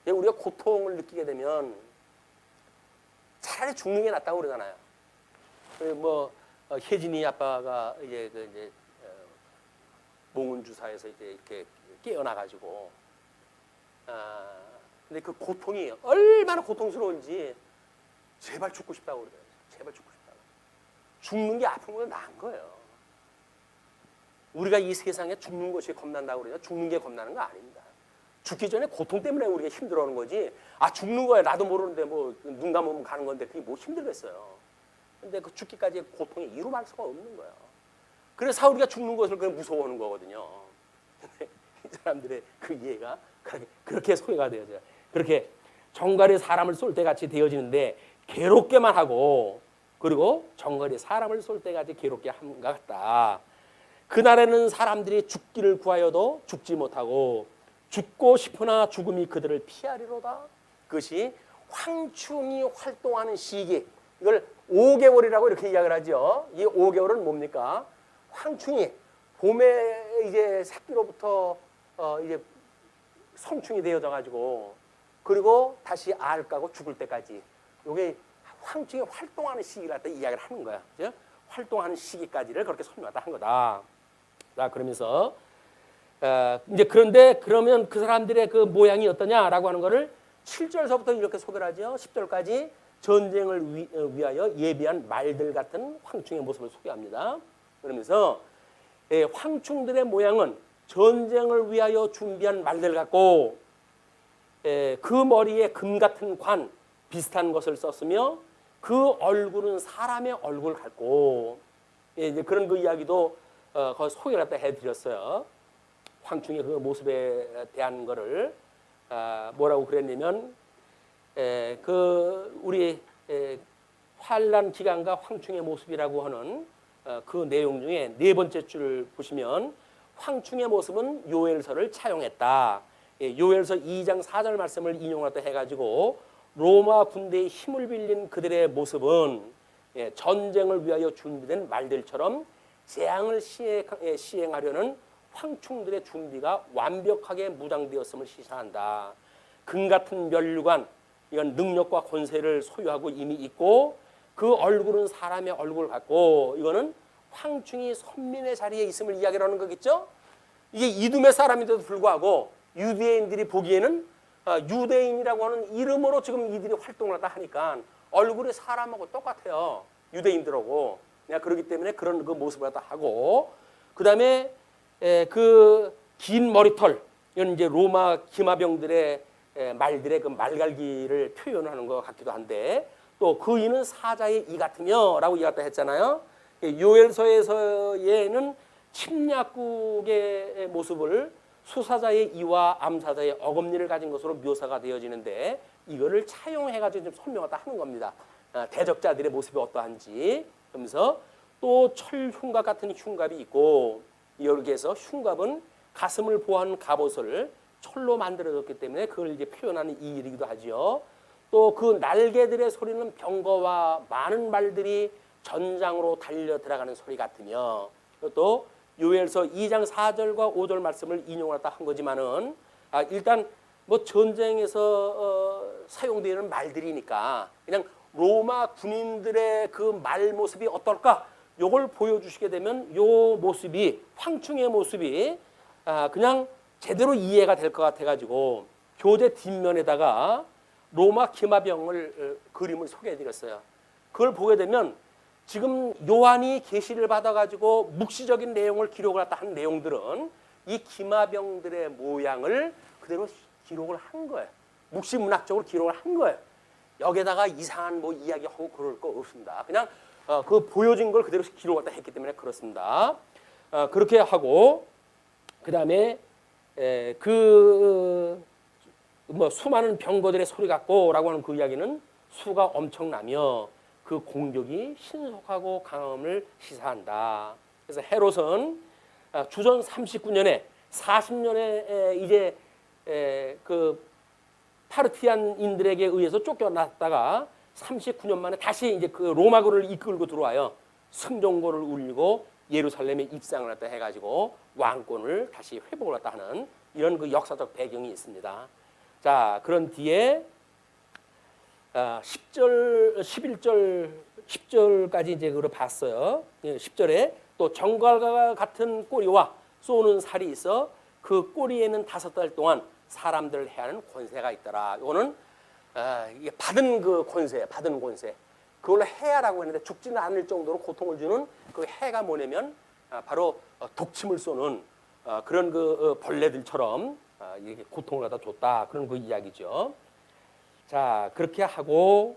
우리가 고통을 느끼게 되면 차라리 죽는 게 낫다고 그러잖아요. 혜진이 아빠가 이제 몽은 주사에서 이제 이렇게 깨어나가지고 근데 그 고통이 얼마나 고통스러운지 제발 죽고 싶다고 그래요. 제발 죽고 싶다고. 죽는 게 아픈 건 나은 거예요. 우리가 이 세상에 죽는 것이 겁난다고 그래요. 죽는 게 겁나는 거 아닙니다. 죽기 전에 고통 때문에 우리가 힘들어하는 거지. 죽는 거야 나도 모르는데 뭐 눈 감으면 가는 건데 그게 뭐 힘들겠어요. 근데 그 죽기까지의 고통이 이루 말 수가 없는 거예요. 그래서 우리가 죽는 것을 그냥 무서워하는 거거든요. 근데 이 사람들의 그 이해가 그렇게 소외가 되어져요. 그렇게 정갈이 사람을 쏠 때 같이 되어지는데 괴롭게만 하고 그리고 정갈이 사람을 쏠 때 같이 괴롭게 한 것 같다. 그날에는 사람들이 죽기를 구하여도 죽지 못하고 죽고 싶으나 죽음이 그들을 피하리로다. 그것이 황충이 활동하는 시기. 이걸 5개월이라고 이렇게 이야기를 하죠. 이 5개월은 뭡니까? 황충이 봄에 이제 새끼로부터 이제 성충이 되어져 가지고 그리고 다시 알 까고 죽을 때까지 이게 황충이 활동하는 시기를 갖다 이야기를 하는 거야. 그죠? 활동하는 시기까지를 그렇게 설명하다 한 거다. 자, 그러면서 이제 그런데 그러면 그 사람들의 그 모양이 어떠냐라고 하는 거를 7절서부터 이렇게 소개를 하죠. 10절까지 전쟁을 위하여 예비한 말들 같은 황충의 모습을 소개합니다. 그러면서 황충들의 모양은 전쟁을 위하여 준비한 말들 같고 그 머리에 금 같은 관 비슷한 것을 썼으며 그 얼굴은 사람의 얼굴 같고 이제 그런 그 이야기도 거기 소개를 갖다 해드렸어요. 황충의 그 모습에 대한 거를 뭐라고 그랬냐면 그 우리 환란 기간과 황충의 모습이라고 하는 그 내용 중에 네 번째 줄 보시면 황충의 모습은 요엘서를 차용했다. 요엘서 2장 4절 말씀을 인용하다 해가지고 로마 군대의 힘을 빌린 그들의 모습은 전쟁을 위하여 준비된 말들처럼 재앙을 시행하려는 황충들의 준비가 완벽하게 무장되었음을 시사한다. 금 같은 면류관, 이건 능력과 권세를 소유하고 이미 있고 그 얼굴은 사람의 얼굴 같고 이거는 황충이 선민의 자리에 있음을 이야기하는 거겠죠. 이게 이두메 사람인데도 불구하고 유대인들이 보기에는 유대인이라고 하는 이름으로 지금 이들이 활동을 하다 하니까 얼굴이 사람하고 똑같아요. 유대인들하고. 그렇기 때문에 그런 그 모습을 갖다 하고 그 다음에 그 긴 머리털 이건 이제 로마 기마병들의 말들의 그 말갈기를 표현하는 것 같기도 한데 또 그 이는 사자의 이 같으며라고 이야기했다 했잖아요. 요엘서에서에는 침략국의 모습을 수사자의 이와 암사자의 어금니를 가진 것으로 묘사가 되어지는데 이거를 차용해가지고 좀 설명하다 하는 겁니다. 대적자들의 모습이 어떠한지. 그러면서 또 철흉갑 같은 흉갑이 있고 여기에서 흉갑은 가슴을 보호하는 갑옷을 철로 만들어졌기 때문에 그걸 이제 표현하는 이 일이기도 하죠. 또 그 날개들의 소리는 병거와 많은 말들이 전장으로 달려 들어가는 소리 같으며 또 요엘서 2장 4절과 5절 말씀을 인용하다 한 거지만은 일단 뭐 전쟁에서 사용되는 말들이니까 그냥 로마 군인들의 그 말 모습이 어떨까? 요걸 보여주시게 되면 요 모습이 황충의 모습이 그냥 제대로 이해가 될 것 같아가지고 교재 뒷면에다가 로마 기마병을 그림을 소개해드렸어요. 그걸 보게 되면 지금 요한이 계시를 받아가지고 묵시적인 내용을 기록을 했다 한 내용들은 이 기마병들의 모양을 그대로 기록을 한 거예요. 묵시문학적으로 기록을 한 거예요. 여기에다가 이상한 뭐 이야기하고 그럴 거 없습니다. 그냥 그 보여진 걸 그대로 기록을 했기 때문에 그렇습니다. 그렇게 하고 그 다음에 뭐 수많은 병거들의 소리 같고라고 하는 그 이야기는 수가 엄청나며 그 공격이 신속하고 강함을 시사한다. 그래서 헤롯은 주전 39년에 40년에 이제 그 파르티안인들에게 의해서 쫓겨났다가 39년 만에 다시 이제 그 로마군을 이끌고 들어와요. 승종고를 울리고 예루살렘에 입상을 했다 해가지고 왕권을 다시 회복을 했다 하는 이런 그 역사적 배경이 있습니다. 자, 그런 뒤에 10절, 11절, 10절까지 이제 그걸 봤어요. 10절에 또 정갈과 같은 꼬리와 쏘는 살이 있어 그 꼬리에는 5달 동안 사람들을 해하는 권세가 있더라. 이거는 이게 받은 그 권세, 받은 권세. 그걸로 해하라고 했는데 죽지는 않을 정도로 고통을 주는 그 해가 뭐냐면 바로 독침을 쏘는 그런 그 벌레들처럼 이렇게 고통을 갖다 줬다. 그런 그 이야기죠. 자, 그렇게 하고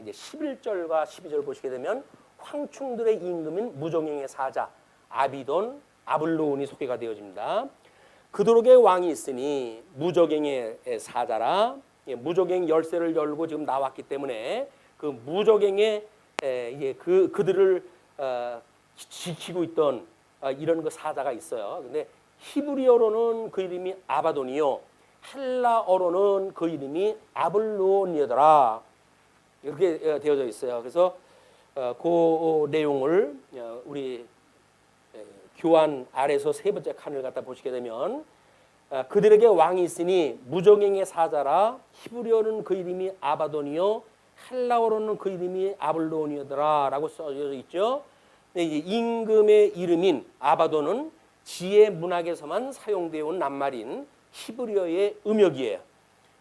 이제 11절과 12절 보시게 되면 황충들의 임금인 무종행의 사자 아비돈 아블로온이 소개가 되어집니다. 그도록의 왕이 있으니 무적행의 사자라. 무적행 열쇠를 열고 지금 나왔기 때문에 그 무적행의 그들을 지키고 있던 이런 그 사자가 있어요. 근데 히브리어로는 그 이름이 아바돈이요, 헬라어로는 그 이름이 아블로온이더라. 이렇게 되어져 있어요. 그래서 그 내용을 우리 교환 아래서 세 번째 칸을 갖다 보시게 되면 그들에게 왕이 있으니 무종행의 사자라. 히브리어는 그 이름이 아바돈이요, 헬라어로는 그 이름이 아블로온이더라라고 써져 있죠. 임금의 이름인 아바돈은 지혜 문학에서만 사용되어 온 낱말인 히브리어의 음역이에요.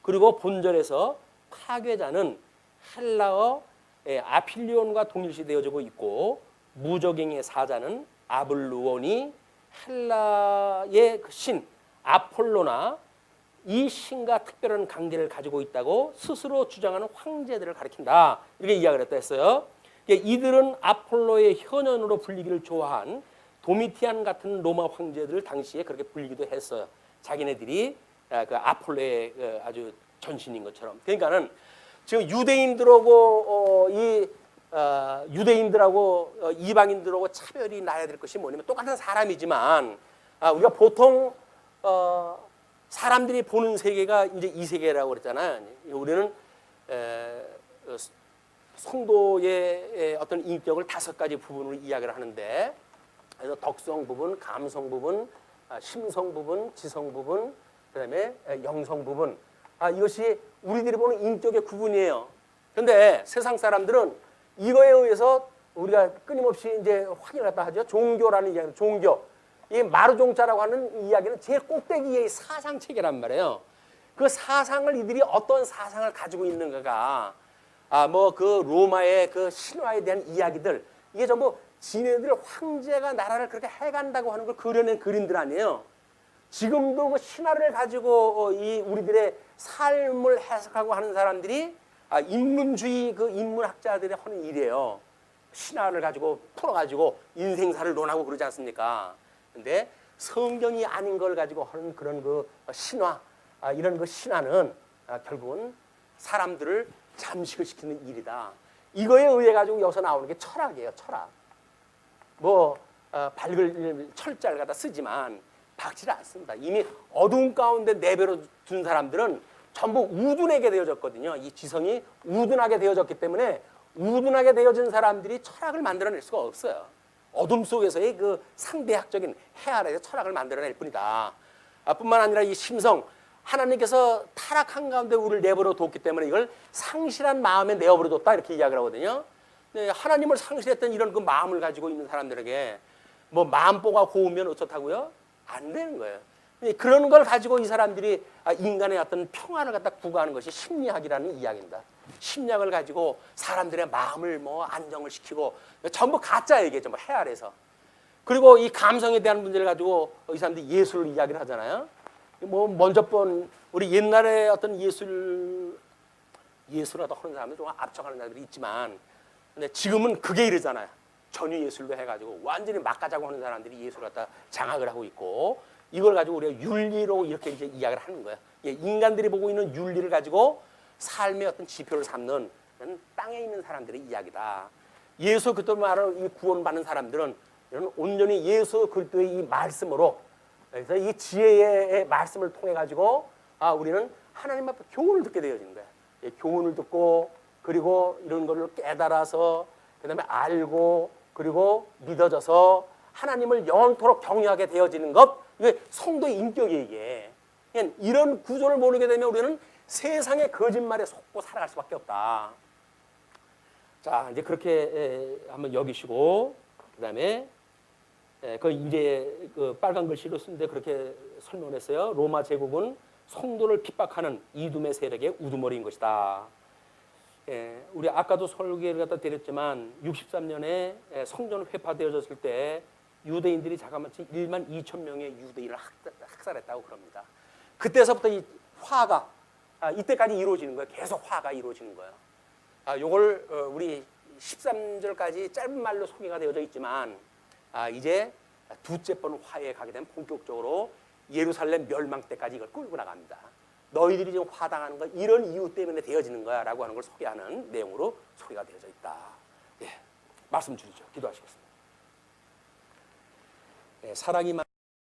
그리고 본절에서 파괴자는 헬라어 아필리온과 동일시되어지고 있고 무적행의 사자는 아블루온이 헬라의 그 신 아폴로나 이 신과 특별한 관계를 가지고 있다고 스스로 주장하는 황제들을 가리킨다. 이렇게 이야기를 했다 했어요. 이들은 아폴로의 현현으로 불리기를 좋아한 도미티안 같은 로마 황제들을 당시에 그렇게 불리기도 했어요. 자기네들이 그 아폴로의 아주 전신인 것처럼. 그러니까는 지금 유대인들하고 유대인들하고 이방인들하고 차별이 나야 될 것이 뭐냐면 똑같은 사람이지만 우리가 보통 사람들이 보는 세계가 이제 이 세계라고 그랬잖아요. 우리는 성도의 어떤 인격을 5가지 부분으로 이야기를 하는데, 그래서 덕성 부분, 감성 부분, 심성 부분, 지성 부분, 그다음에 영성 부분. 이것이 우리들이 보는 인격의 구분이에요. 그런데 세상 사람들은 이거에 의해서 우리가 끊임없이 이제 확인을 갖다 하죠. 종교라는 이야기, 종교. 이 마루종자라고 하는 이야기는 제일 꼭대기의 사상 체계란 말이에요. 그 사상을 이들이 어떤 사상을 가지고 있는가가 뭐 그 로마의 그 신화에 대한 이야기들, 이게 전부 지네들 황제가 나라를 그렇게 해간다고 하는 걸 그려낸 그림들 아니에요. 지금도 그 신화를 가지고 이 우리들의 삶을 해석하고 하는 사람들이 인문주의 그 인문학자들이 하는 일이에요. 신화를 가지고 풀어가지고 인생사를 논하고 그러지 않습니까? 근데 성경이 아닌 걸 가지고 하는 그런 그 신화, 이런 그 신화는 결국은 사람들을 잠식을 시키는 일이다. 이거에 의해 가지고 여기서 나오는 게 철학이에요. 철학. 뭐 밝을 철자를 갖다 쓰지만 밝지를 않습니다. 이미 어두운 가운데 내버려 둔 사람들은 전부 우둔하게 되어졌거든요. 이 지성이 우둔하게 되어졌기 때문에 우둔하게 되어진 사람들이 철학을 만들어낼 수가 없어요. 어둠 속에서의 그 상대학적인 해 아래에서 철학을 만들어낼 뿐이다. 뿐만 아니라 이 심성, 하나님께서 타락한 가운데 우리를 내버려 뒀기 때문에 이걸 상실한 마음에 내버려 뒀다, 이렇게 이야기를 하거든요. 하나님을 상실했던 이런 그 마음을 가지고 있는 사람들에게 뭐 마음보가 고우면 어쩌다고요? 안 되는 거예요. 그런 걸 가지고 이 사람들이 인간의 어떤 평안을 갖다 구가하는 것이 심리학이라는 이야기입니다. 심리학을 가지고 사람들의 마음을 뭐 안정을 시키고, 전부 가짜 얘기예요. 전부 해 아래서. 그리고 이 감성에 대한 문제를 가지고 이 사람들이 예술을 이야기를 하잖아요. 뭐 먼저 본 우리 옛날에 어떤 예술하다 하는 사람들 좀 압축하는 사람들이 있지만, 근데 지금은 그게 이러잖아요. 전유 예술로 해가지고 완전히 막가자고 하는 사람들이 예술 갖다 장악을 하고 있고, 이걸 가지고 우리가 윤리로 이렇게 이제 이야기를 하는 거예요. 인간들이 보고 있는 윤리를 가지고 삶의 어떤 지표를 삼는 땅에 있는 사람들의 이야기다. 예수 그리스도 말하는 이 구원받는 사람들은 이런 온전히 예수 그리스도의 이 말씀으로, 그래서 이 지혜의 말씀을 통해 가지고 우리는 하나님 앞에 교훈을 듣게 되어지는 거예요. 교훈을 듣고, 그리고 이런 거를 깨달아서 그다음에 알고, 그리고 믿어져서 하나님을 영원토록 경외하게 되어지는 것, 이게 성도의 인격이에요. 이게. 그냥 이런 구조를 모르게 되면 우리는 세상의 거짓말에 속고 살아갈 수밖에 없다. 자, 이제 그렇게 한번 여기시고, 그다음에 그 이제 그 빨간 글씨로 쓴데 그렇게 설명했어요. 로마 제국은 성도를 핍박하는 이둠의 세력의 우두머리인 것이다. 우리 아까도 설계를 갖다 드렸지만 63년에 성전 회파되어졌을 때 유대인들이 자그마치 1만 2천 명의 유대인을 학살했다고 그럽니다. 그때서부터 이 화가 이때까지 이루어지는 거예요. 계속 화가 이루어지는 거예요. 요걸 우리 13절까지 짧은 말로 소개가 되어져 있지만 이제 두째 번 화해에 가게 되면 본격적으로 예루살렘 멸망 때까지 이걸 끌고 나갑니다. 너희들이 지금 화당하는 건 이런 이유 때문에 되어지는 거야 라고 하는 걸 소개하는 내용으로 소개가 되어져 있다. 예, 말씀 주시죠. 기도하시겠습니다. 예, 사랑이